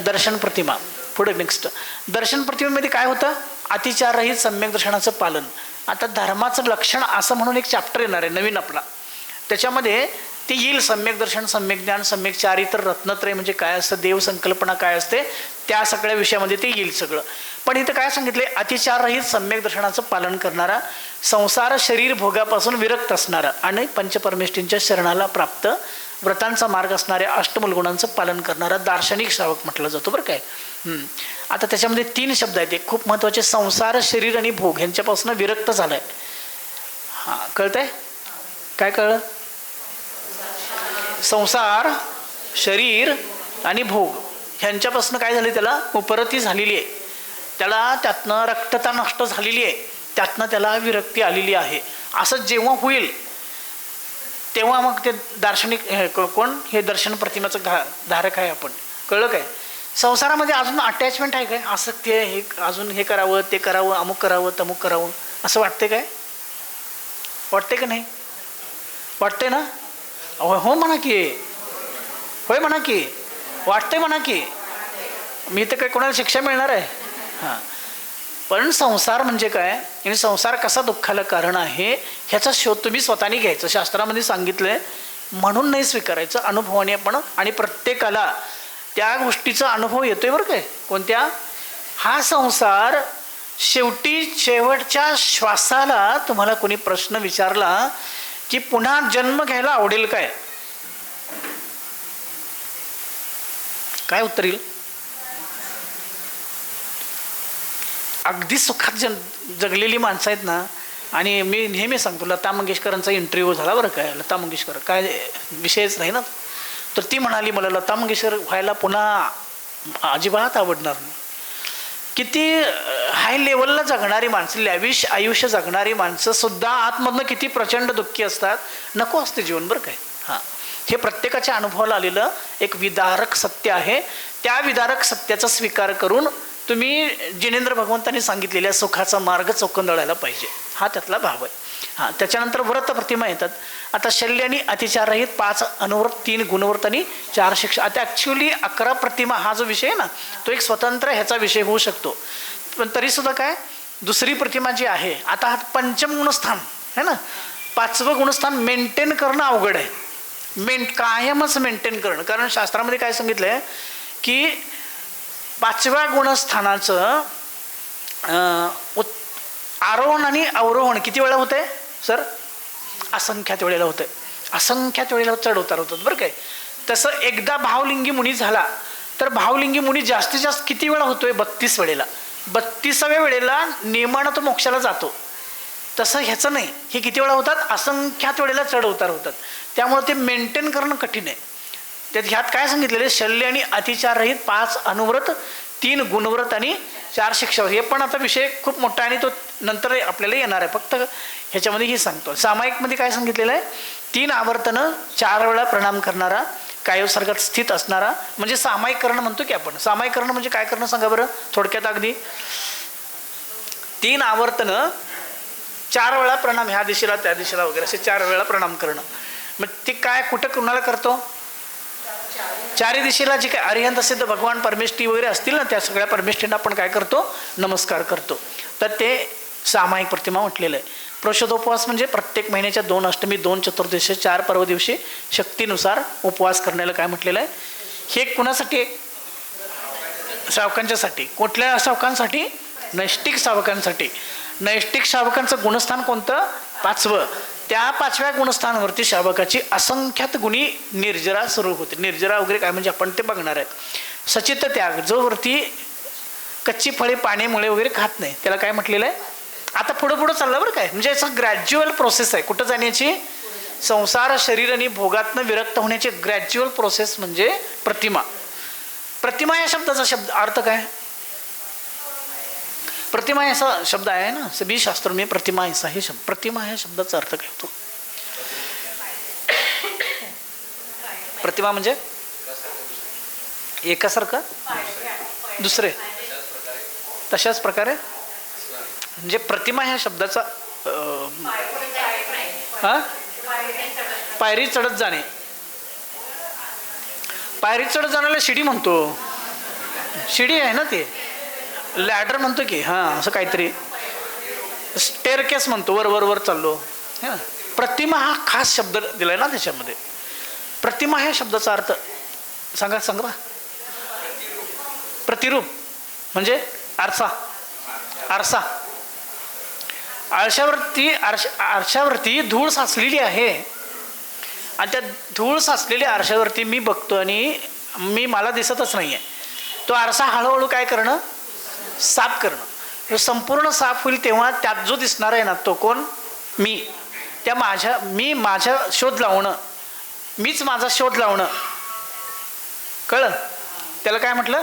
दर्शन प्रतिमा. पुढे नेक्स्ट दर्शन प्रतिमेमध्ये काय होतं? अतिचाररहित सम्यक दर्शनाचं पालन. आता धर्माचं लक्षण असं म्हणून एक चॅप्टर येणार आहे नवीन आपला, त्याच्यामध्ये ते येईल. सम्यक दर्शन, सम्यक ज्ञान, सम्यक चारित्र, रत्नत्रय म्हणजे काय असतं, देव संकल्पना काय असते, त्या सगळ्या विषयामध्ये ते येईल सगळं. पण इथं काय सांगितले? अतिचाररहित सम्यक दर्शनाचं पालन करणारा, संसार शरीर भोगापासून विरक्त असणारा आणि पंचपरमेष्ठींच्या शरणाला प्राप्त, व्रतांचा मार्ग असणाऱ्या अष्टमूल गुणांचं पालन करणारा दार्शनिक श्रावक म्हटलं जातो, बरं काय. आता त्याच्यामध्ये 3 शब्द आहेत, एक खूप महत्त्वाचे. संसार, शरीर आणि भोग ह्यांच्यापासून विरक्त झालाय. हां, कळतंय? काय कळलं? संसार, शरीर आणि भोग ह्यांच्यापासून काय झाले? त्याला उपरती झालेली आहे, त्याला त्यातनं रक्तता नष्ट झालेली आहे, त्यातनं त्याला विरक्ती आलेली आहे. असं जेव्हा होईल तेव्हा मग ते दार्शनिक कोण? हे दर्शन प्रतिमेचं धारक आहे आपण. कळलं काय? संसारामध्ये अजून अटॅचमेंट आहे काय? आसक्ती आहे, हे अजून हे करावं, ते करावं, अमुक करावं, तमुक करावं, असं वाटते काय? वाटते का नाही? वाटते ना? हो म्हणा की, होय म्हणा की, वाटते म्हणा की. मी तर काय कोणाला शिक्षा मिळणार आहे? हां, पण संसार म्हणजे काय आणि संसार कसा दुःखाला कारण आहे ह्याचा शोध तुम्ही स्वतःने घ्यायचं. शास्त्रामध्ये सांगितलंय, म्हणून नाही स्वीकारायचं, अनुभवाने आपण. आणि प्रत्येकाला त्या गोष्टीचा अनुभव येतोय, बरं काय. कोणत्या? हा संसार शेवटी शेवटच्या श्वासाला तुम्हाला कोणी प्रश्न विचारला की पुन्हा जन्म घ्यायला आवडेल काय? काय उत्तर येईल? अगदी सुखात जगलेली माणसं आहेत ना. आणि मी नेहमी सांगतो, लता मंगेशकरांचा इंटरव्ह्यू झाला, बरं काय. लता मंगेशकर काय विषयच नाही ना, तर ती म्हणाली मला लता मंगेशकर व्हायला पुन्हा अजिबात आवडणार नाही. किती हाय लेवलला जगणारी माणसं, लॅविश आयुष्य जगणारी माणसं सुद्धा आतमधनं किती प्रचंड दुःखी असतात. नको असते जीवन, बरं काय. हां, हे प्रत्येकाच्या अनुभवाला आलेलं एक विदारक सत्य आहे. त्या विदारक सत्याचा स्वीकार करून तुम्ही जिनेंद्र भगवंतांनी सांगितलेल्या सुखाचा मार्ग चोखंदळायला पाहिजे, हा त्यातला भाव आहे. हां, त्याच्यानंतर व्रत प्रतिमा येतात. आता शल्य आणि अतिचाररहित 5 अनुव्रत, 3 गुणव्रत आणि 4 शिक्षा. आता ॲक्च्युली 11 प्रतिमा हा जो विषय आहे ना, तो एक स्वतंत्र ह्याचा विषय होऊ शकतो. पण तरीसुद्धा काय, दुसरी प्रतिमा जी आहे, आता हा पंचम गुणस्थान आहे ना, 5वं गुणस्थान मेंटेन करणं अवघड आहे. कायमच मेंटेन करणं. कारण शास्त्रामध्ये काय सांगितलं आहे की 5व्या गुणस्थानाचं आरोहण आणि अवरोहण किती वेळा होतंय सर? असंख्यात वेळेला होतंय. असंख्यात वेळेला चढ उतार होतात, बरं काय. तसं एकदा भावलिंगी मुनी झाला तर भावलिंगी मुनी जास्तीत जास्त किती वेळा होतोय? 32 वेळेला. 32व्या वेळेला नियमानं तो मोक्षाला जातो. तसं ह्याचं नाही, हे किती वेळा होतात? असंख्यात वेळेला चढ उतार होतात. त्यामुळे ते मेंटेन करणं कठीण आहे. त्यात ह्यात काय सांगितलेलं आहे? शल्य आणि अतिचाररहित 5 अनुव्रत, 3 गुणव्रत आणि 4 शिक्षा. हे पण आता विषय खूप मोठा आहे आणि तो नंतर आपल्याला येणार आहे. फक्त ह्याच्यामध्ये हे सांगतो. सामायिकमध्ये काय सांगितलेलं आहे? 3 आवर्तनं, 4 वेळा प्रणाम करणारा, कायोसर्गात स्थित असणारा, म्हणजे सामायिक करणं म्हणतो की आपण. सामायिक करणं म्हणजे काय करणं सांगा बरं थोडक्यात अगदी. 3 आवर्तनं, 4 वेळा प्रणाम, ह्या दिशेला त्या दिशेला वगैरे असे 4 वेळा प्रणाम करणं. मग ते काय कुठं कुणाला करतो? 4ही दिशेला जे काय अरिहंत सिद्ध भगवान परमेष्ठी वगैरे असतील ना, त्या सगळ्या परमेष्ठींना आपण काय करतो? नमस्कार करतो. तर ते सामायिक प्रतिमा म्हटलेलं आहे. प्रशोधोपवास म्हणजे प्रत्येक महिन्याच्या 2 अष्टमी, 2 चतुर्दशी, 4 पर्व दिवशी शक्तीनुसार उपवास करण्याला काय म्हटलेलं आहे? हे कुणासाठी? श्रावकांच्यासाठी. कुठल्या श्रावकांसाठी? नैष्टिक श्रावकांसाठी. नैष्टिक श्रावकांचं गुणस्थान कोणतं? 5वं. त्या 5व्या गुणस्थानावरती श्रावकाची असंख्यात गुणी निर्जरा सुरू होते. निर्जरा वगैरे काय म्हणजे आपण ते बघणार आहेत. सचित त्याग, जो वरती कच्ची फळे पाण्यामुळे वगैरे खात नाही, त्याला काय म्हटलेलं आहे. आता पुढं पुढं चाललं बरं काय, म्हणजे याचं ग्रॅज्युअल प्रोसेस आहे. कुठं जाण्याची, संसार शरीर आणि भोगातनं विरक्त होण्याची ग्रॅज्युअल प्रोसेस म्हणजे प्रतिमा. प्रतिमा या शब्दाचा अर्थ काय. प्रतिमा असा शब्द आहे ना, सभी शास्त्र में प्रतिमा ऐसा हे शब्द. प्रतिमा ह्या शब्दाचा अर्थ काय होतो. प्रतिमा म्हणजे एकासारखं दुसरे तशाच प्रकारे, म्हणजे प्रतिमा ह्या शब्दाचा पायरी चढत जाणे. पायरी चढत जाण्याला शिडी म्हणतो. शिडी आहे ना ते, लॅडर म्हणतो की, हां असं काहीतरी, स्टेअरकेस म्हणतो, वर वर वर चाललो. प्रतिमा हा खास शब्द दिलाय ना त्याच्यामध्ये. प्रतिमा ह्या शब्दाचा अर्थ सांगा सांगा. प्रतिरूप म्हणजे आरसा. आरसा, आरशावरती धूळ साचलेली आहे आणि त्या धूळ साचलेल्या आरशावरती मी बघतो आणि मला दिसतच नाही आहे. तो आरसा हळूहळू काय करणं, साफ करणं. संपूर्ण साफ होईल तेव्हा त्यात जो दिसणार आहे ना तो कोण, मी. त्या माझा शोध लावणं, मीच माझा शोध लावणं, कळलं. त्याला काय म्हटलं,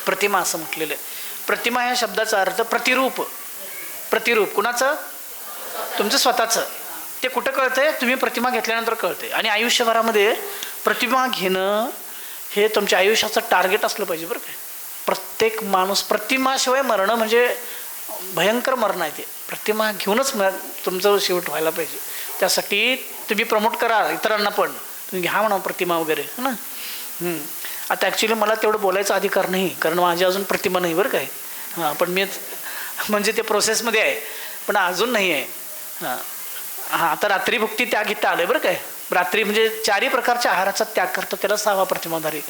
प्रतिमा असं म्हटलेलं आहे. प्रतिमा ह्या शब्दाचा अर्थ प्रतिरूप. प्रतिरूप कुणाचं, तुमचं स्वतःचं. ते कुठं कळतंय, तुम्ही प्रतिमा घेतल्यानंतर कळतंय. आणि आयुष्यभरामध्ये प्रतिमा घेणं हे तुमच्या आयुष्याचं टार्गेट असलं पाहिजे बरं काय. प्रत्येक माणूस प्रतिमाशिवाय मरणं म्हणजे भयंकर मरण आहे ते. प्रतिमा घेऊनच तुमचं शेवट व्हायला पाहिजे. त्यासाठी तुम्ही प्रमोट करा इतरांना पण, तुम्ही घ्या म्हणा प्रतिमा वगैरे, है ना. आता ॲक्च्युली मला तेवढं बोलायचा अधिकार नाही, कारण माझी अजून प्रतिमा नाही बरं काय. हां, पण मी म्हणजे ते प्रोसेसमध्ये आहे, पण अजून नाही आहे. हां, आता रात्रीभुक्ती त्याग इथं आलं बरं काय. रात्री म्हणजे 4 प्रकारच्या आहाराचा त्याग करतो, त्याला 6वा प्रतिमाधारी.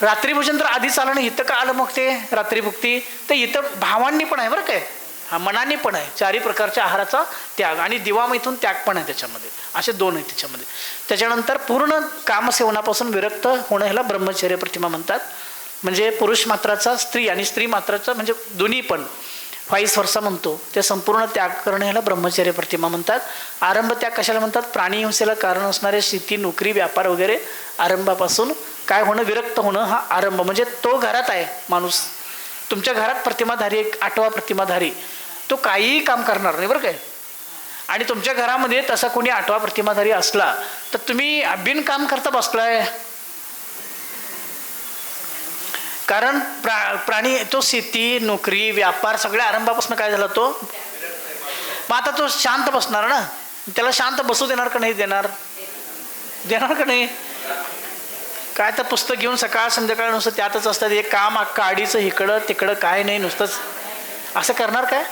रात्रीभोजन तर आधीच आलं नाही, इथं का आलं मग ते रात्रीभुक्ती. तर इथं भावांनी पण आहे बरं काय, हा मनाने पण आहे. 4 प्रकारच्या आहाराचा त्याग आणि दिवामैथून त्याग पण आहे त्याच्यामध्ये. असे 2 आहेत त्याच्यामध्ये. त्याच्यानंतर पूर्ण कामसेवनापासून विरक्त होणं ह्याला ब्रह्मचर्य प्रतिमा म्हणतात. म्हणजे पुरुष मात्राचा स्त्री आणि स्त्री मात्राचा म्हणजे दोन्ही पण व्हाईस वर्सा म्हणतो, ते संपूर्ण त्याग करणं ह्याला ब्रह्मचर्य प्रतिमा म्हणतात. आरंभ त्याग कशाला म्हणतात, प्राणीहिंसेला कारण असणारे शेती नोकरी व्यापार वगैरे आरंभापासून काय होणं, विरक्त होणं हा आरंभ. म्हणजे तो घरात आहे माणूस, तुमच्या घरात प्रतिमाधारी एक 8वा प्रतिमाधारी, तो काहीही काम करणार नाही बरं काय. आणि तुमच्या घरामध्ये तसा कोणी 8वा प्रतिमाधारी असला तर तुम्ही बिनकाम करता बसलाय. कारण प्राणी तो शेती नोकरी व्यापार सगळ्या आरंभापासून काय झाला तो. मग आता तो शांत बसणार ना, त्याला शांत बसू देणार का नाही देणार, देणार का नाही. काय तर पुस्तक घेऊन सकाळ संध्याकाळ नुसतं त्यातच असतात, एक काम काडीचं इकडं तिकडं काय नाही, नुसतंच असं करणार काय.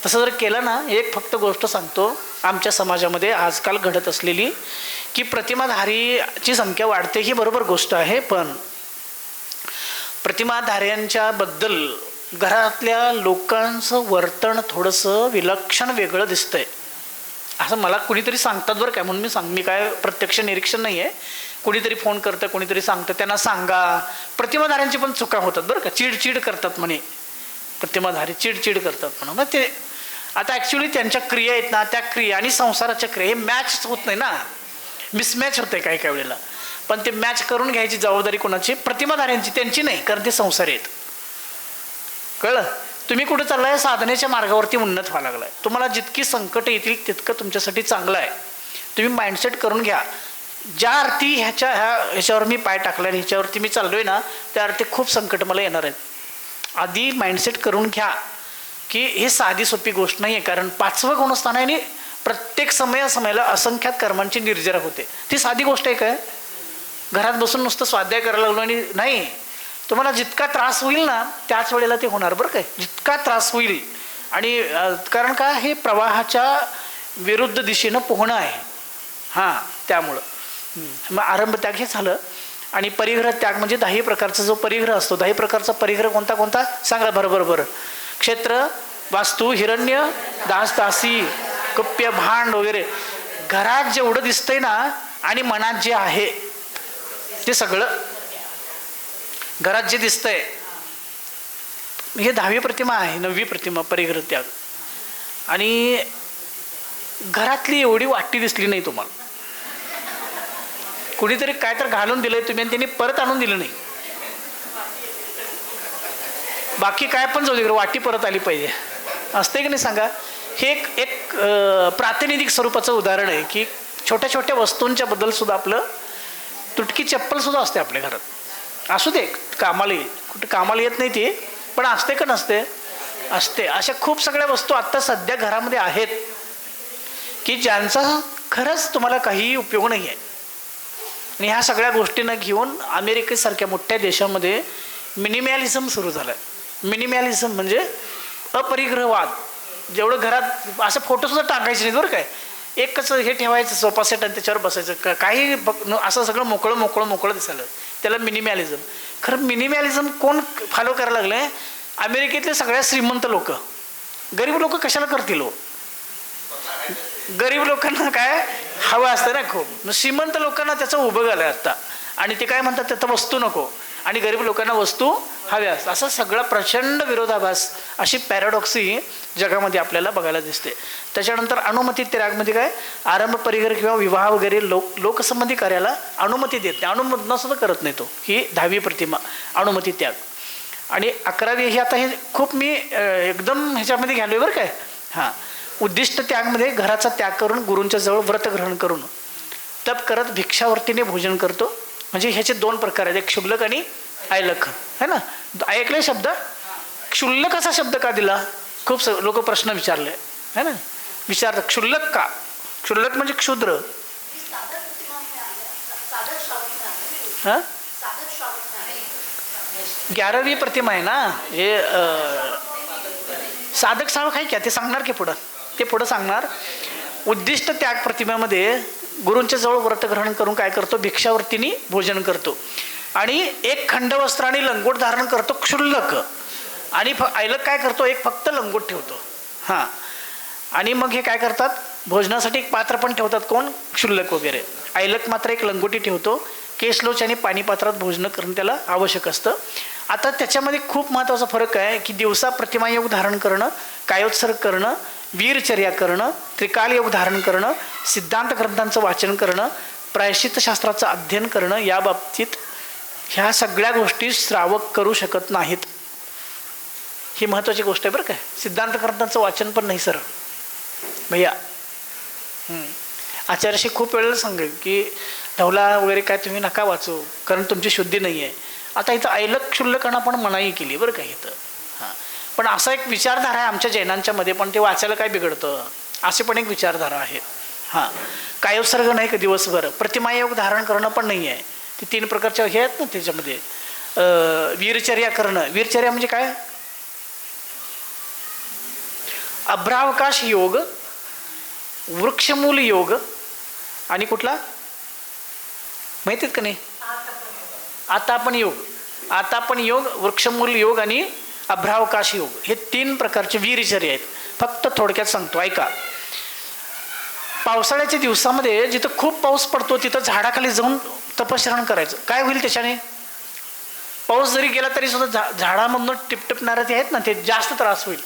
तसं जर केलं ना, एक फक्त गोष्ट सांगतो आमच्या समाजामध्ये आजकाल घडत असलेली, की प्रतिमाधारीची संख्या वाढते ही बरोबर गोष्ट आहे, पण प्रतिमाधाऱ्यांच्या बद्दल घरातल्या लोकांचं वर्तन थोडंसं विलक्षण वेगळं दिसतंय असं मला कुणीतरी सांगतात बरं काय. म्हणून मी काय प्रत्यक्ष निरीक्षण नाही आहे, कुणीतरी फोन करतं कुणीतरी सांगतं, त्यांना सांगा. प्रतिमाधाऱ्यांची पण चुका होतात बरं का, चिडचिड करतात म्हणे, प्रतिमाधारी चिडचिड करतात म्हणून. मग ते आता ॲक्च्युली त्यांच्या क्रिया आहेत ना, त्या क्रिया आणि संसाराच्या क्रिया हे मॅच होत नाही ना, मिसमॅच होते काही काही वेळेला. पण ते मॅच करून घ्यायची जबाबदारी कोणाची, प्रतिमाधाऱ्यांची, त्यांची नाही, कारण ते संसारी आहेत. कळलं. तुम्ही कुठे चाललाय, साधनेच्या मार्गावरती उन्नत व्हायला लागलाय. तुम्हाला जितकी संकट येतील तितकं तुमच्यासाठी चांगलं आहे. तुम्ही माइंडसेट करून घ्या. ज्या अर्थी ह्याच्यावर मी पाय टाकला आणि ह्याच्यावरती मी चाललोय ना, त्या अर्थी खूप संकट मला येणार आहेत. आधी माइंडसेट करून घ्या की हे साधी सोपी गोष्ट नाही आहे. कारण 5वं गुणस्थान आहे आणि प्रत्येक समयाला असंख्यात कर्मांची निर्जरा होते. ती साधी गोष्ट आहे काय. घरात बसून नुसतं स्वाध्याय करायला लागलो आणि नाही, तुम्हाला जितका त्रास होईल ना त्याच वेळेला ते होणार बरं काय, जितका त्रास होईल. आणि कारण का हे प्रवाहाच्या विरुद्ध दिशेनं पोहणं आहे. हां, त्यामुळं मग आरंभ त्याग हे झालं. आणि परिग्रह त्याग म्हणजे 10 प्रकारचा जो परिग्रह असतो, 10 प्रकारचा परिग्रह कोणता कोणता सांगा बरं. क्षेत्र, वास्तू, हिरण्य, दास दासी, कुप्य, भांड वगैरे. घरात जेवढं दिसतंय ना आणि मनात जे आहे ते सगळं, घरात जे दिसतंय हे 10वी प्रतिमा आहे, 9वी प्रतिमा परिग्रह त्याग. आणि घरातली एवढी वाटी दिसली नाही तुम्हाला. कुणीतरी काय तर घालून दिलंय तुम्ही आणि त्यांनी परत आणून दिलं नाही. बाकी काय पण जाऊ दे, वाटी परत आली पाहिजे, असते की नाही सांगा. हे एक प्रातिनिधिक स्वरूपाचं उदाहरण आहे की छोट्या छोट्या वस्तूंच्या बद्दल सुद्धा आपलं तुटकी चप्पल सुद्धा असते आपल्या घरात. असू दे कामाला, कुठे कामाला येत नाही ती, पण असते का नसते, असते. अशा खूप सगळ्या वस्तू आत्ता सध्या घरामध्ये आहेत की ज्यांचा खरंच तुम्हाला काहीही उपयोग नाही आहे. आणि ह्या सगळ्या गोष्टींना घेऊन अमेरिकेसारख्या मोठ्या देशामध्ये मिनिमॅलिझम सुरू झालं आहे. मिनिमॅलिझम म्हणजे अपरिग्रहवाद. जेवढं घरात असं फोटोसुद्धा टाकायचे नाही बरं काय, एकच हे ठेवायचं सोफा सेट आणि त्याच्यावर बसायचं, काही असं सगळं मोकळं मोकळं मोकळं दिसायला, त्याला मिनिमॅलिझम. खरं मिनिमॅलिझम कोण फॉलो करायला लागलं आहे? अमेरिकेतले सगळ्यात श्रीमंत लोक. गरीब लोक कशाला करतील हो? गरीब लोकांना काय हवं असतं ना खूप, श्रीमंत लोकांना त्याचं उभं झालं आता. आणि ते काय म्हणतात, त्याचं वस्तू नको आणि गरीब लोकांना वस्तू हव्यास, असा सगळा प्रचंड विरोधाभास, अशी पॅराडॉक्सी जगामध्ये आपल्याला बघायला दिसते. त्याच्यानंतर अनुमती त्यागमध्ये काय, आरंभ परिग्रह किंवा विवाह वगैरे लोकसंबंधी कार्याला अनुमती देत नाही, अनुमोदना सुद्धा करत नाही तो. ही 10वी प्रतिमा अनुमती त्याग. आणि 11वी ही आता हे खूप मी एकदम ह्याच्यामध्ये घ्यालो बरं काय. हां, उद्दिष्ट त्यागमध्ये घराचा त्याग करून गुरूंच्या जवळ व्रत ग्रहण करून तप करत भिक्षावर्तीने भोजन करतो. म्हणजे ह्याचे 2 प्रकार आहेत, एक क्षुल्लक आणि ऐलख है ना. ऐकले शब्द, क्षुल्लक असा शब्द का दिला, खूप लोक प्रश्न विचारले है ना, विचारतात क्षुल्लक का. क्षुल्लक म्हणजे क्षुद्र. हां, 11वी प्रतिमा आहे ना हे. साधक सावक आहे क्या, ते सांगणार की पुढं, ते पुढं सांगणार. उद्दिष्ट त्याग प्रतिमेमध्ये गुरूंच्या जवळ व्रत ग्रहण करून काय करतो, भिक्षावर्तीनी भोजन करतो आणि एक खंड वस्त्र आणि लंगोट धारण करतो क्षुल्लक. आणि ऐलक काय करतो, एक फक्त लंगोट ठेवतो. हां, आणि मग हे काय करतात, भोजनासाठी एक पात्र पण ठेवतात, कोण, क्षुल्लक वगैरे. ऐलक मात्र एक लंगोटी ठेवतो. केसलोच आणि पाणी पात्रात भोजन करणं त्याला आवश्यक असतं. आता त्याच्यामध्ये खूप महत्त्वाचा फरक आहे की दिवसा प्रतिमायोग धारण करणं, कायोत्सर्ग करणं, वीरचर्या करणं, त्रिकालयोग धारण करणं, सिद्धांत ग्रंथांचं वाचन करणं, प्रायश्चित्तशास्त्राचं अध्ययन करणं, या बाबतीत ह्या सगळ्या गोष्टी श्रावक करू शकत नाहीत. ही महत्त्वाची गोष्ट आहे बरं काय. सिद्धांत ग्रंथांचं वाचन पण नाही सर भैया. आचार्यशी खूप वेळेला सांगेल की ढवला वगैरे काय तुम्ही नका वाचू, कारण तुमची शुद्धी नाही आहे. आता इथं ऐलक क्षुल्लकांना पण मनाई केली बरं का इथं. हां, पण असा एक विचारधारा आहे आमच्या जैनांच्या मध्ये, पण ते वाचायला काय बिघडतं, असे पण एक विचारधारा आहे. हां, कायोत्सर्ग नाही का दिवसभर, प्रतिमायोग धारण करणं पण नाही आहे. ते 3 प्रकारच्या हे आहेत ना त्याच्यामध्ये. वीरचर्या करणं, वीरचर्या म्हणजे काय, अभ्रावकाश योग, वृक्षमूल योग आणि कुठला माहितीत का नाही, आतापन योग. आतापन योग, वृक्षमूल योग आणि अभ्रावकाश योग, हे 3 प्रकारचे वीरचर्या आहेत. फक्त थोडक्यात सांगतो ऐका. पावसाळ्याच्या दिवसामध्ये जिथं खूप पाऊस पडतो तिथं झाडाखाली जाऊन तपश्चरण करायचं. काय होईल त्याच्याने, पाऊस जरी गेला तरी सुद्धा झाडामधून टिपटिपणारे ते आहेत ना, ते जास्त त्रास होईल.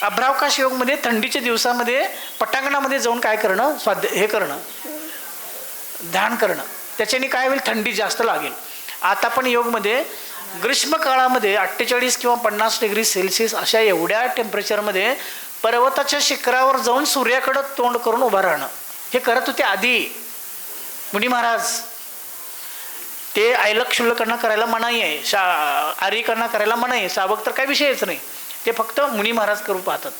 अभ्रावकाश योगमध्ये थंडीच्या दिवसामध्ये पटांगणामध्ये जाऊन काय करणं, हे करणं, ध्यान करणं, त्याच्याने काय होईल, थंडी जास्त लागेल. आता पण योगमध्ये ग्रीष्म काळामध्ये 48 किंवा 50 डिग्री सेल्सिअस अशा एवढ्या टेम्परेचरमध्ये पर्वताच्या शिखरावर जाऊन सूर्याकडं तोंड करून उभं राहणं, हे करत होते आधी मुनी महाराज. ते ऐलक क्षुल्लकांना करायला मनाई आहे, आर्यिकांना करायला मनाई आहे, सावक तर काही विषयच नाही. ते फक्त मुनी महाराज करू पाहतात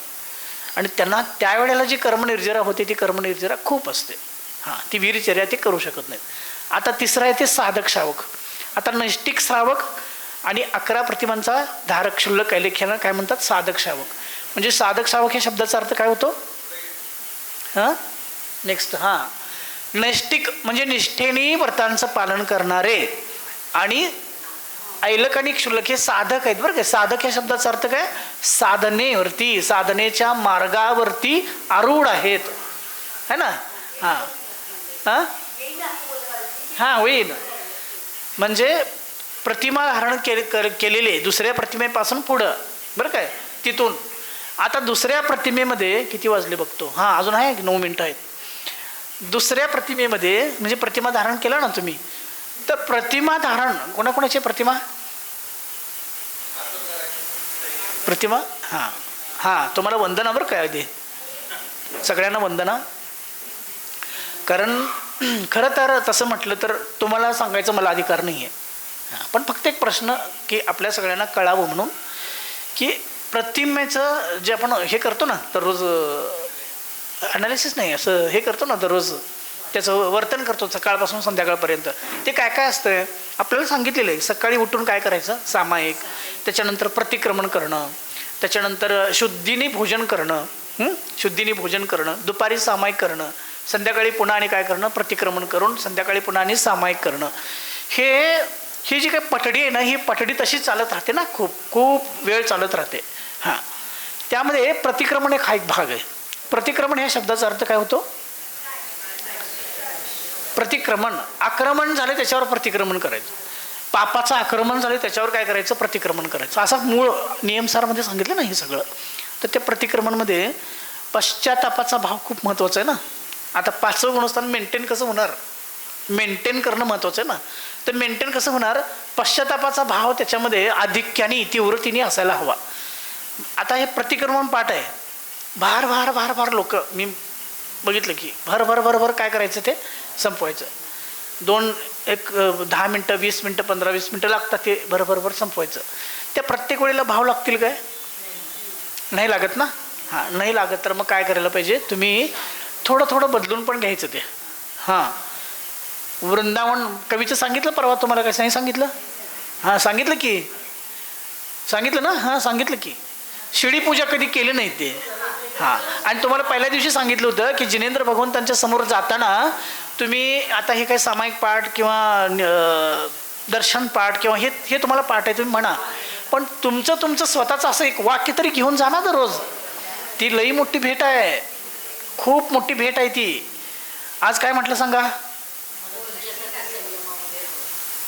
आणि त्यांना त्यावेळेला जी कर्मनिर्जरा होते ती कर्मनिर्जरा खूप असते. हां, ती वीरचर्या ते करू शकत नाहीत. आता तिसरा आहे ते साधक श्रावक. आता नैष्टिक श्रावक आणि 11 प्रतिमांचा धारक क्षुल्लक ऐलेख्याला काय म्हणतात, साधक श्रावक. म्हणजे साधक श्रावक या शब्दाचा अर्थ काय होतो, हां नेक्स्ट. हां, नैष्टिक म्हणजे निष्ठेने व्रतांचं पालन करणारे आणि ऐलक आणि क्षुल्लक हे साधक आहेत बरं काय. साधक या शब्दाचा अर्थ काय, साधनेवरती, साधनेच्या मार्गावरती आरूढ आहेत है ना. हां हां हां होईल. म्हणजे प्रतिमा धारण केलेले दुसऱ्या प्रतिमेपासून पुढं बरं काय. तिथून आता दुसऱ्या प्रतिमेमध्ये किती वाजले बघतो, हां अजून आहे 9 मिनटं आहेत. दुसऱ्या प्रतिमेमध्ये म्हणजे प्रतिमा धारण केला ना तुम्ही, तर प्रतिमा धारण कोणाकोणाची प्रतिमा हां हां तुम्हाला वंदना बरं काय ते सगळ्यांना वंदना. कारण खरं तर तसं म्हटलं तर तुम्हाला सांगायचं मला अधिकार नाही आहे, पण फक्त एक प्रश्न की आपल्या सगळ्यांना कळावं म्हणून की प्रतिमेचं जे आपण हे करतो ना दररोज ॲनालिसिस नाही असं हे करतो ना दररोज त्याचं वर्तन करतो सकाळपासून संध्याकाळपर्यंत, ते काय काय असतं आपल्याला सांगितलेलं आहे. सकाळी उठून काय करायचं सामायिक, त्याच्यानंतर प्रतिक्रमण करणं, त्याच्यानंतर शुद्धीने भोजन करणं, दुपारी सामायिक करणं, संध्याकाळी पुन्हा आणि काय करणं प्रतिक्रमण करून संध्याकाळी पुन्हा आणि सामायिक करणं. ही जी काही पठडी आहे ना, ही पठडी तशी चालत राहते ना, खूप खूप वेळ चालत राहते. हां त्यामध्ये प्रतिक्रमण एक हा एक भाग आहे. प्रतिक्रमण ह्या शब्दाचा अर्थ काय होतो, प्रतिक्रमण आक्रमण झाले त्याच्यावर प्रतिक्रमण करायचं, पापाचं आक्रमण झाले त्याच्यावर काय करायचं प्रतिक्रमण करायचं, असा मूळ नियमसारमध्ये सांगितलं ना हे सगळं. तर त्या प्रतिक्रमणमध्ये पश्चातापाचा भाव खूप महत्त्वाचा आहे ना. आता 5वं गुणस्थान मेंटेन कसं होणार, मेंटेन करणं महत्त्वाचं आहे ना. तर मेंटेन कसं होणार, पश्चातापाचा भाव त्याच्यामध्ये आधिक्याने तीव्रतेने असायला हवा. आता हे प्रतिक्रमण पाठ आहे, भार भार भार भार लोक मी बघितलं की भर भर भर भर काय करायचं ते संपवायचं. 10 मिनटं 20 मिनटं 15-20 मिनटं लागतात ते भर भर भर संपवायचं. त्या प्रत्येक वेळेला भाव लागतील काय, नाही लागत ना. हां नाही लागत तर मग काय करायला पाहिजे, तुम्ही थोडं थोडं बदलून पण घ्यायचं ते. हां वृंदावन कवीचं सांगितलं परवा तुम्हाला, काय नाही सांगितलं, हां सांगितलं ना, हां सांगितलं की शिडी पूजा कधी केली नाही ते. हां आणि तुम्हाला पहिल्या दिवशी सांगितलं होतं की जिनेंद्र भगवंतांच्या समोर जाताना तुम्ही आता हे काही सामायिक पाठ किंवा दर्शन पाठ किंवा हे तुम्हाला पाठ आहे तुम्ही म्हणा, पण तुमचं स्वतःचं असं एक वाक्य तरी घेऊन जा ना दररोज. ती लई मोठी भेट आहे, खूप मोठी भेट आहे ती. आज काय म्हटलं सांगा,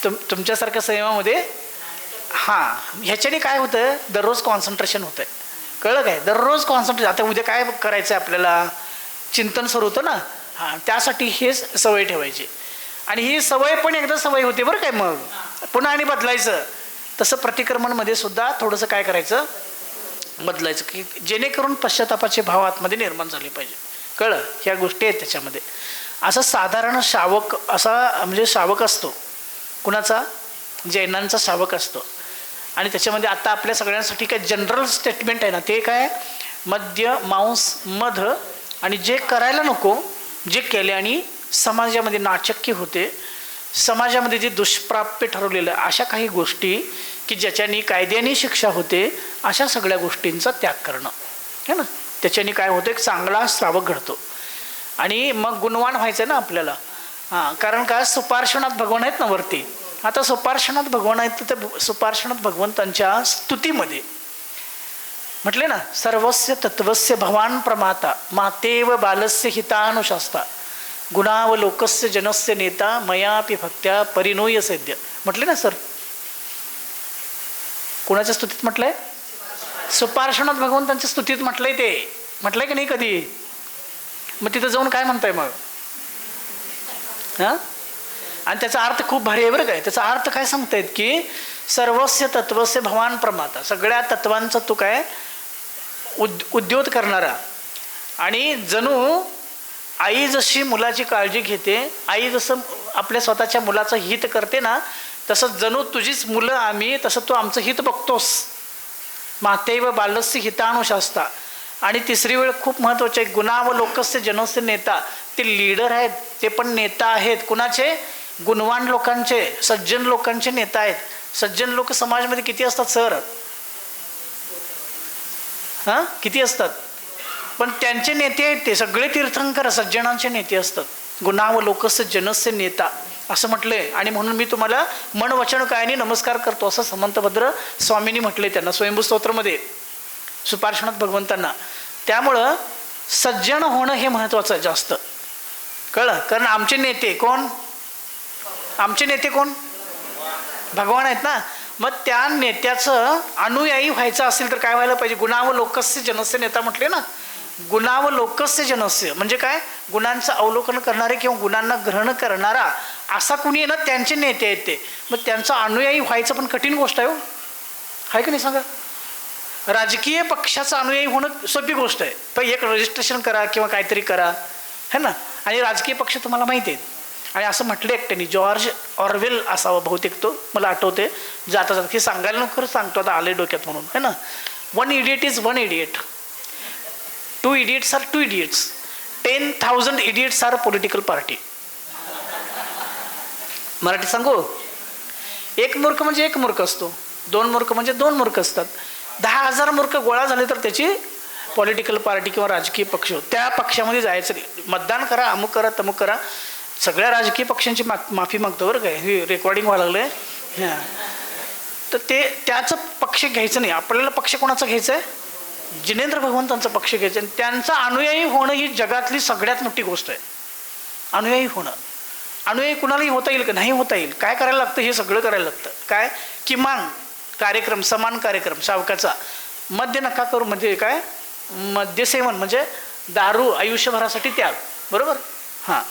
तुमच्यासारख्या संयमामध्ये. हां ह्याच्याने काय होतं, दररोज कॉन्सन्ट्रेशन होतं आहे, कळलं काय, दररोज कॉन्सन्ट्रेशन. आता उद्या काय करायचं आहे आपल्याला, चिंतन सुरू होतं ना. हां त्यासाठी हे सवय ठेवायची, आणि ही सवय पण एकदा सवय होते बरं काय, मग पुन्हा आणि बदलायचं. तसं प्रतिक्रमणमध्ये सुद्धा थोडंसं काय करायचं, बदलायचं की जेणेकरून पश्चातापाचे भाव आतमध्ये निर्माण झाले पाहिजे. कळलं, ह्या गोष्टी आहेत त्याच्यामध्ये. असं साधारण शावक असा म्हणजे शावक असतो, कुणाचा, जैनांचा शावक असतो. आणि त्याच्यामध्ये आता आपल्या सगळ्यांसाठी काय जनरल स्टेटमेंट आहे ना, ते काय मद्य मांस मध आणि जे करायला नको जे केले आणि समाजामध्ये नाचक्य होते, समाजामध्ये जे दुष्प्राप्य ठरवलेलं अशा काही गोष्टी की ज्याच्यानी कायद्याने शिक्षा होते, अशा सगळ्या गोष्टींचा त्याग करणं है ना. त्याच्याने काय होतं, एक चांगला श्रावक घडतो आणि मग गुणवान व्हायचं ना आपल्याला. हां कारण काय, सुपार्श्वनाथ भगवान आहेत ना वरती. आता सुपार्श्वनाथ भगवान आहेत, तर त्या सुपार्श्वनाथ भगवंतांच्या स्तुतीमध्ये म्हटले ना, सर्वस्य तत्वस्य भवान प्रमाता मातेव बालस्य हितानुशास्ता गुणावलोकस्य जनस्य नेता मयापि भक्त्या परिणोय सद्य. म्हटले ना सर, कोणाच्या स्तुतीत म्हटलंय, सुपार्श्वनाथ भगवंतांच्या स्तुतीत म्हटलंय. ते म्हटलंय की नाही कधी, मग तिथं जाऊन काय म्हणताय मग. हां आणि त्याचा अर्थ खूप भारी आहे बरं काय. त्याचा अर्थ काय सांगतायत की सर्वस्य तत्वस्य भवान प्रमाता, सगळ्या तत्वांचा तू काय उद्योत करणारा. आणि जणू आई जशी मुलाची काळजी घेते, आई जसं आपल्या स्वतःच्या मुलाचं हित करते ना, तसं जणू तुझीच मुलं आम्ही, तसं तू आमचं हित बघतोस. मातेव बालस्य हितानुशास्ता. आणि तिसरी वेळ खूप महत्त्वाची आहे, गुणावलोकस्य जनस्य नेता. ते लीडर आहेत, ते पण नेता आहेत. कुणाचे, गुणवान लोकांचे, सज्जन लोकांचे नेता आहेत. सज्जन लोक समाजामध्ये किती असतात सर, हां किती असतात, पण त्यांचे नेते आहेत ते सगळे तीर्थंकर सज्जनांचे नेते असतात. गुणावलोकस्य जनस्य नेता असं म्हटलंय. आणि म्हणून मी तुम्हाला मन वचन कायाने नमस्कार करतो असं समंतभद्र स्वामींनी म्हटले त्यांना स्वयंभू स्तोत्रमध्ये सुपार्श्वनाथ भगवंतांना. त्यामुळं सज्जन होणं हे महत्त्वाचं आहे जास्त, कळलं. कारण आमचे नेते कोण, आमचे नेते कोण, भगवान आहेत ना. मग त्या नेत्याचं अनुयायी व्हायचं असेल तर काय व्हायला पाहिजे? गुणावलोकस्य जनस्य नेता म्हटले ना. गुणावलोकस्य जनस्य म्हणजे काय? गुणांचं अवलोकन करणारे किंवा गुणांना ग्रहण करणारा असा कुणी आहे ना, त्यांचे नेते आहेत ते. मग त्यांचा अनुयायी व्हायचं पण कठीण गोष्ट आहे हो, आहे की नाही सांगा? राजकीय पक्षाचा अनुयायी होणं सोपी गोष्ट आहे. पण एक रजिस्ट्रेशन करा किंवा काहीतरी करा, है ना. आणि राजकीय पक्ष तुम्हाला माहिती आहेत. आणि असं म्हटलं एकट्याने, जॉर्ज ऑरवेल असावा बहुतेक तो, मला आठवते जाता जाता, की सांगायला नको सांगतो आता, आले डोक्यात म्हणून, है ना. 1 idiot is 1 idiot, 2 idiots are 2 idiots, 10,000 idiots are political party. Marathi सांगू? एक मूर्ख म्हणजे एक मूर्ख असतो, 2 मूर्ख म्हणजे 2 मूर्ख असतात. 10,000 मूर्ख गोळा झाले तर त्याची पॉलिटिकल पार्टी किंवा राजकीय पक्ष. त्या पक्षामध्ये जायचं नाही. मतदान करा, अमुक करा, तमुक करा. सगळ्या राजकीय पक्षांची माफी मागतो बरं काय, हे रेकॉर्डिंग व्हायला लागलं आहे. हां, तर त्याचं पक्ष घ्यायचं नाही. आपल्याला पक्ष कोणाचा घ्यायचं आहे? जिनेंद्र भगवंतांचा पक्ष घ्यायचा. आणि त्यांचा अनुयायी होणं ही जगातली सगळ्यात मोठी गोष्ट आहे. अनुयायी होणं. अनुयायी कुणालाही होता येईल का? नाही होता येईल. काय करायला लागतं? हे सगळं करायला लागतं. काय? किमान कार्यक्रम, समान कार्यक्रम शावकाचा. मद्य नका करू म्हणजे काय? मद्यसेवन म्हणजे दारू आयुष्यभरासाठी त्याग, बरोबर? हां,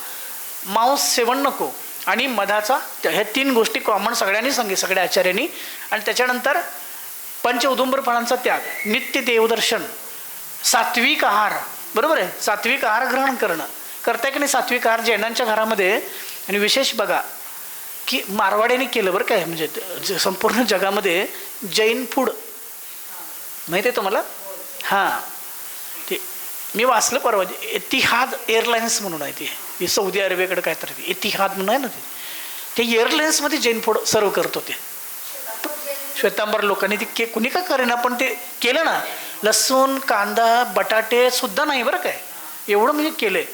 मांस सेवन नको आणि मधाचा, ह्या 3 गोष्टी कॉमन सगळ्यांनी सांगितलं, सगळ्या आचार्यांनी. आणि त्याच्यानंतर पंच उदुंबर फळांचा त्याग, नित्य देवदर्शन, सात्विक आहार, बरोबर आहे? सात्विक आहार ग्रहण करणं. करताय की नाही सात्विक आहार जैनांच्या घरामध्ये? आणि विशेष बघा की मारवाड्याने केलं बरं काय, म्हणजे संपूर्ण जगामध्ये जैन फूड माहिती आहे तुम्हाला? हां, ते मी वाचलं परवा, एतिहाद एअरलाइन्स म्हणून आहे ती सौदी अरेबियाकडे काय तर एतिहाद म्हणून आहे ना, ते एअरलाइन्समध्ये जैन फूड सर्व करत होते. श्वेतांबर लोकांनी ते कुणी का करेना पण ते केलं ना. लसूण, कांदा, बटाटे सुद्धा नाही बरं काय, एवढं म्हणजे केलंय.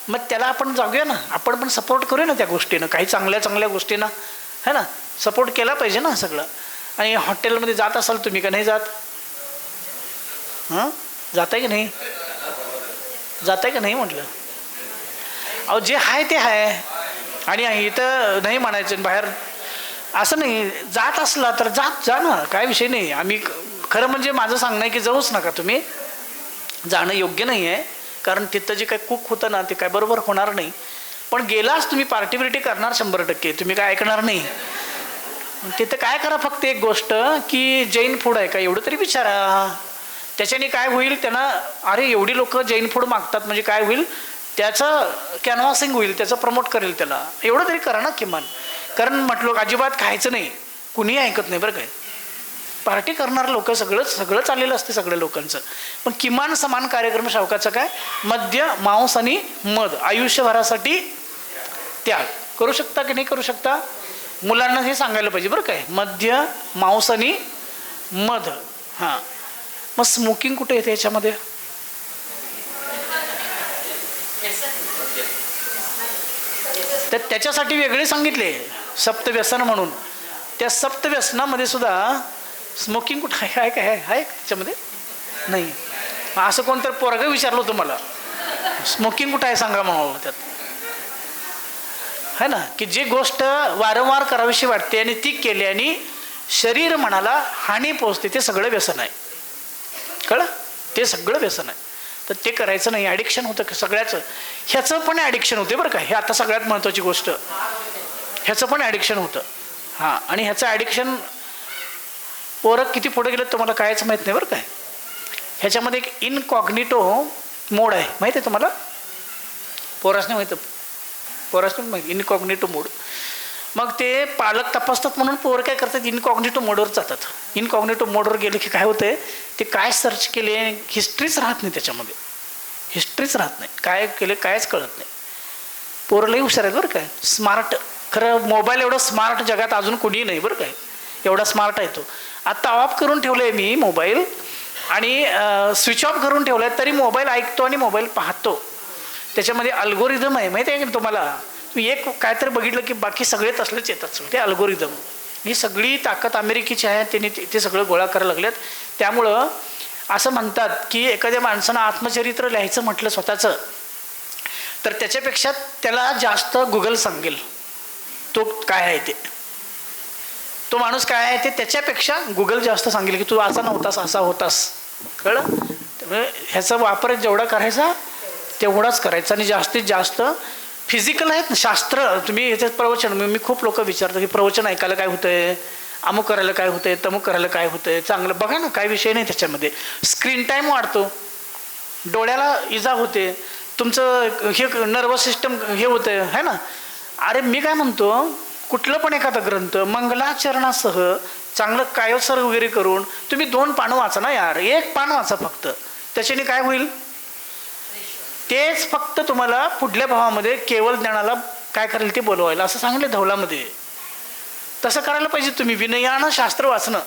मग त्याला आपण जाऊया ना, आपण पण सपोर्ट करूया ना त्या गोष्टीनं, काही चांगल्या चांगल्या गोष्टींना, है ना. सपोर्ट केला पाहिजे ना सगळं. आणि हॉटेलमध्ये जात असाल तुम्ही का नाही जात? हां, जाताय की नाही? जाताय का नाही म्हटलं? अहो, जे आहे ते आहे. आणि इथं नाही म्हणायचं बाहेर असं नाही. जात असला तर जा ना, काय विषय नाही. आम्ही खरं म्हणजे माझं सांगणं आहे की जाऊच नका तुम्ही. जाणं योग्य नाही आहे, कारण तिथं जे काही कुक होतं ना ते काय बरोबर होणार नाही. पण गेलाच तुम्ही पार्टी बिर्टी करणार 100%, तुम्ही काय ऐकणार नाही. तिथं काय करा, फक्त एक गोष्ट की जैन फूड आहे का एवढं तरी विचारा. त्याच्याने काय होईल त्यांना, अरे एवढी लोक जैन फूड मागतात म्हणजे काय होईल, त्याचं कॅनव्हासिंग होईल, त्याचं प्रमोट करेल त्याला. एवढं तरी करा ना किमान. कारण म्हटलं अजिबात खायचं नाही, कुणीही ऐकत नाही बरं काय. पार्टी करणारे लोक सगळं चाललेलं असते सगळ्या लोकांचं. पण किमान समान कार्यक्रम शावकाचा काय? मद्य, मांस आणि मध आयुष्यभरासाठी त्याग. करू शकता की नाही करू शकता? मुलांना हे सांगायला पाहिजे बरं काय, मद्य, मांस आणि मध. हां, मग स्मोकिंग कुठे येते याच्यामध्ये? तर त्याच्यासाठी वेगळे सांगितले सप्तव्यसन म्हणून. त्या सप्तव्यसनामध्ये सुद्धा स्मोकिंग कुठं आहे? काय आहे त्याच्यामध्ये? नाही. असं कोणतं पोरगं विचारलं होतं मला, स्मोकिंग कुठं आहे सांगा म्हणावं त्यात, है ना. की जी गोष्ट वारंवार करावीशी वाटते आणि ती केली आणि शरीर मनाला हानी पोचते, ते सगळं व्यसन आहे. कळलं? ते सगळं व्यसन आहे. तर ते करायचं नाही. ॲडिक्शन होतं सगळ्याचं. ह्याचं पण ॲडिक्शन होते बरं का. हे आता सगळ्यात महत्त्वाची गोष्ट, ह्याचं पण ॲडिक्शन होतं. हां, आणि ह्याचं ॲडिक्शन पोरं किती पुढे गेलं तुम्हाला कायच माहीत नाही बरं काय. ह्याच्यामध्ये एक इनकॉग्निटो मोड आहे, माहीत आहे तुम्हाला? पोरासने माहीत, पोरासने माहीत इनकॉग्निटो मोड. मग ते पालक तपासतात म्हणून पोरं काय करतात, इनकॉग्निटो मोडवर जातात. इनकॉग्निटो मोडवर गेले की काय होतं, ते काय सर्च केले हिस्ट्रीच राहत नाही त्याच्यामध्ये, हिस्ट्रीच राहत नाही. काय केले कायच कळत नाही. पोरं लई हुशार आहेत बरं काय, स्मार्ट. खरं मोबाईल एवढं स्मार्ट जगात अजून कोणी नाही बरं काय, एवढा स्मार्ट आहे तो. आत्ता ऑफ करून ठेवलं आहे मी मोबाईल आणि स्विच ऑफ करून ठेवला आहे, तरी मोबाईल ऐकतो आणि मोबाईल पाहतो. त्याच्यामध्ये अल्गोरिदम आहे, माहिती आहे की तुम्हाला? तुम्ही एक कायतरी बघितलं की बाकी सगळे तसलेच येतात. ते अल्गोरिदम, ही सगळी ताकद अमेरिकेची आहे, त्यांनी ते सगळं गोळा करायला लागलेत. त्यामुळं असं म्हणतात की एखाद्या माणसानं आत्मचरित्र लिहायचं म्हटलं स्वतःचं, तर त्याच्यापेक्षा त्याला जास्त गुगल सांगेल तो काय आहे ते. तो माणूस काय आहे ते त्याच्यापेक्षा गुगल जास्त सांगेल की तू असा नव्हतास असा होतास. कळलं? त्यामुळे ह्याचा वापर जेवढा करायचा तेवढाच करायचा. आणि जास्तीत जास्त फिजिकल आहेत ना शास्त्र. तुम्ही याच्यात प्रवचन, मी खूप लोक विचारतो की प्रवचन ऐकायला काय होतंय, अमुक करायला काय होतंय, तमुक करायला काय होतंय. चांगलं बघा ना, काय विषय नाही त्याच्यामध्ये. स्क्रीन टाईम वाढतो, डोळ्याला इजा होते, तुमचं हे नर्वस सिस्टम हे होतंय है ना. अरे मी काय म्हणतो, कुठलं पण एखादा ग्रंथ मंगलाचरणासह चांगलं कायोत्सर्ग वगैरे करून तुम्ही 2 पानं वाचा ना यार, 1 पान वाचा फक्त. त्याच्याने काय होईल, तेच फक्त तुम्हाला पुढल्या भावामध्ये केवळ ज्ञानाला काय करेल ते बोलवायला, असं सांगितलं धवलामध्ये. तसं करायला पाहिजे तुम्ही. विनयानं शास्त्र वाचणं,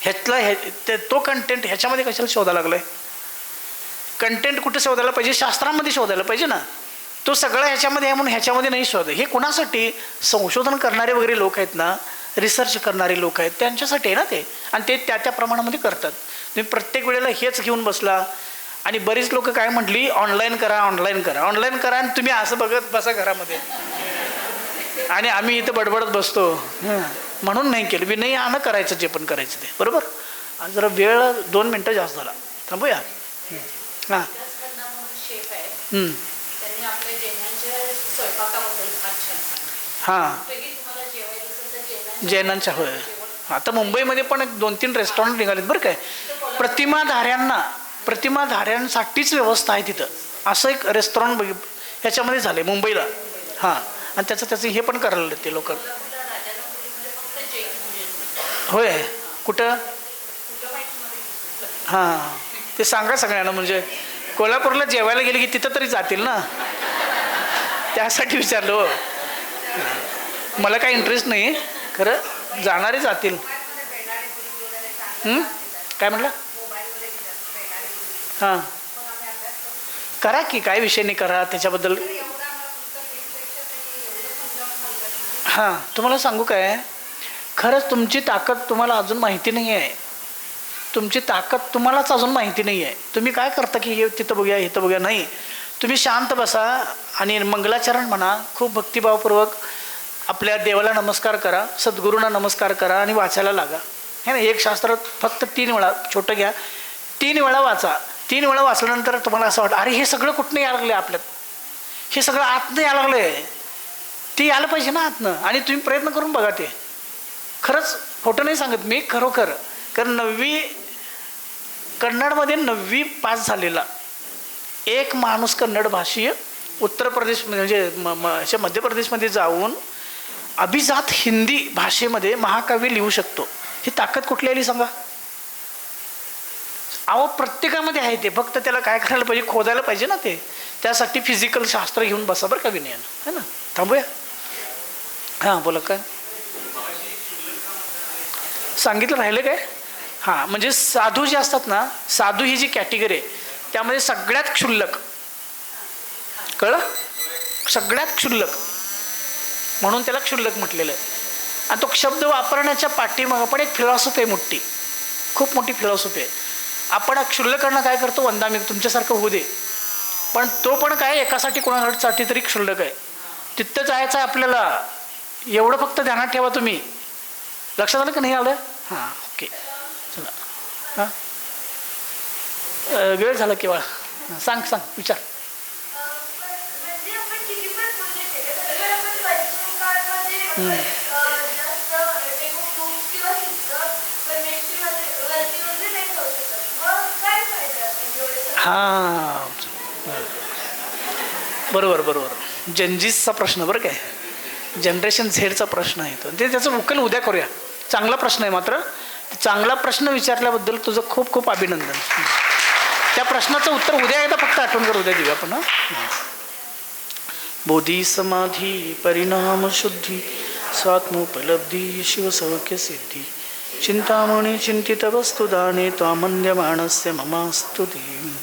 ह्यातला तो कंटेंट ह्याच्यामध्ये कशाला शोधायला लागलाय. कंटेंट कुठे शोधायला पाहिजे, शास्त्रामध्ये शोधायला पाहिजे ना. तो सगळा ह्याच्यामध्ये आहे म्हणून ह्याच्यामध्ये नाही शोध. हे कुणासाठी, संशोधन करणारे वगैरे लोक आहेत ना, रिसर्च करणारे लोक आहेत त्यांच्यासाठी आहे ना ते. आणि ते त्या त्या प्रमाणामध्ये करतात. तुम्ही प्रत्येक वेळेला हेच घेऊन बसला. आणि बरीच लोक काय म्हटली, ऑनलाईन करा ऑनलाईन करा ऑनलाईन करा, आणि तुम्ही असं बघत बसा घरामध्ये आणि आम्ही इथं बडबडत बसतो. म्हणून नाही केलं. विनयानं करायचं जे पण करायचं ते, बरोबर. आणि जरा वेळ 2 मिनटं जास्त झाला, थांबूया. हां हां जैनांच्या होय. आता मुंबईमध्ये पण 2-3 रेस्टॉरंट निघालेत बरं काय. प्रतिमाधाऱ्यांसाठीच व्यवस्था आहे तिथं. असं एक रेस्टॉरंट ह्याच्यामध्ये झालं आहे मुंबईला. हां, आणि त्याचं हे पण करायला ते लोक. होय, कुठं? हां, ते सांगा सगळ्यांना. म्हणजे कोल्हापूरला जेवायला गेले की तिथं तरी जातील ना, त्यासाठी विचारलं हो. मला काही इंटरेस्ट नाही खरं, जाणारे जातील. काय म्हटलं? हां, करा की, काय विषय नाही, करा त्याच्याबद्दल. हां, तुम्हाला सांगू काय, खरंच तुमची ताकद तुम्हाला अजून माहिती नाही आहे. तुमची ताकद तुम्हालाच अजून माहिती नाही आहे. तुम्ही काय करता की हे तिथं बघूया इथं बघूया, नाही. तुम्ही शांत बसा आणि मंगलाचरण म्हणा, खूप भक्तिभावपूर्वक आपल्या देवाला नमस्कार करा, सद्गुरूंना नमस्कार करा आणि वाचायला लागा. हे ना, एक शास्त्र फक्त 3 वेळा छोटं घ्या, 3 वेळा वाचा. 3 वेळा वाचल्यानंतर तुम्हाला असं वाटतं, अरे हे सगळं कुठनं यायला लागलं आपल्यात, हे सगळं आतनं यायला लागलं आहे. ते यायला पाहिजे ना आतनं. आणि तुम्ही प्रयत्न करून बघा. ते खरंच खोटं नाही सांगत मी, खरोखर. कारण कन्नडमध्ये 9वी पास झालेला एक माणूस कन्नड भाषीय उत्तर प्रदेश म्हणजे मध्य प्रदेशमध्ये जाऊन अभिजात हिंदी भाषेमध्ये महाकाव्य लिहू शकतो. ही ताकद कुठली आली सांगा. अहो प्रत्येकामध्ये आहे ते, फक्त त्याला काय करायला पाहिजे, खोदायला पाहिजे ना ते. त्यासाठी फिजिकल शास्त्र घेऊन बसा बरं का विनयानं, है ना. थांबूया. हां बोला. काय सांगितलं राहिलं काय? हां, म्हणजे साधू जे असतात ना, साधू ही जी कॅटेगरी आहे त्यामध्ये सगळ्यात क्षुल्लक, कळलं, सगळ्यात क्षुल्लक म्हणून त्याला क्षुल्लक म्हटलेलं आहे. आणि तो शब्द वापरण्याच्या पाठीमागं पण एक फिलॉसॉफी आहे मोठी, खूप मोठी फिलॉसॉफी आहे. आपण क्षुल्लकांना काय करतो, वंदामी तुमच्यासारखं होऊ दे, पण तो पण काय एकासाठी कोणासाठी तरी क्षुल्लक आहे. तिथं जायचं आहे आपल्याला, एवढं फक्त ध्यानात ठेवा. तुम्ही लक्षात आलं का नाही आलं? हां ओके चला. हां वेळ झाला केव्हा, सांग विचार. हां बरोबर. जनजीसचा प्रश्न बरं काय, जनरेशन झेडचा प्रश्न आहे तो. ते त्याचं उकल उद्या करूया. चांगला प्रश्न आहे. मात्र चांगला प्रश्न विचारल्याबद्दल तुझं खूप खूप अभिनंदन. त्या प्रश्नाचं उत्तर उद्या एकदा फक्त आठवण कर, उद्या देऊया आपण. बोधी समाधी परिणाम शुद्धी स्वात्मोपलब्धी शिवसौख्य सिद्धी चिंतामणी चिंतित वस्तुदाने त्वामन्यमानस्य ममास्तुती.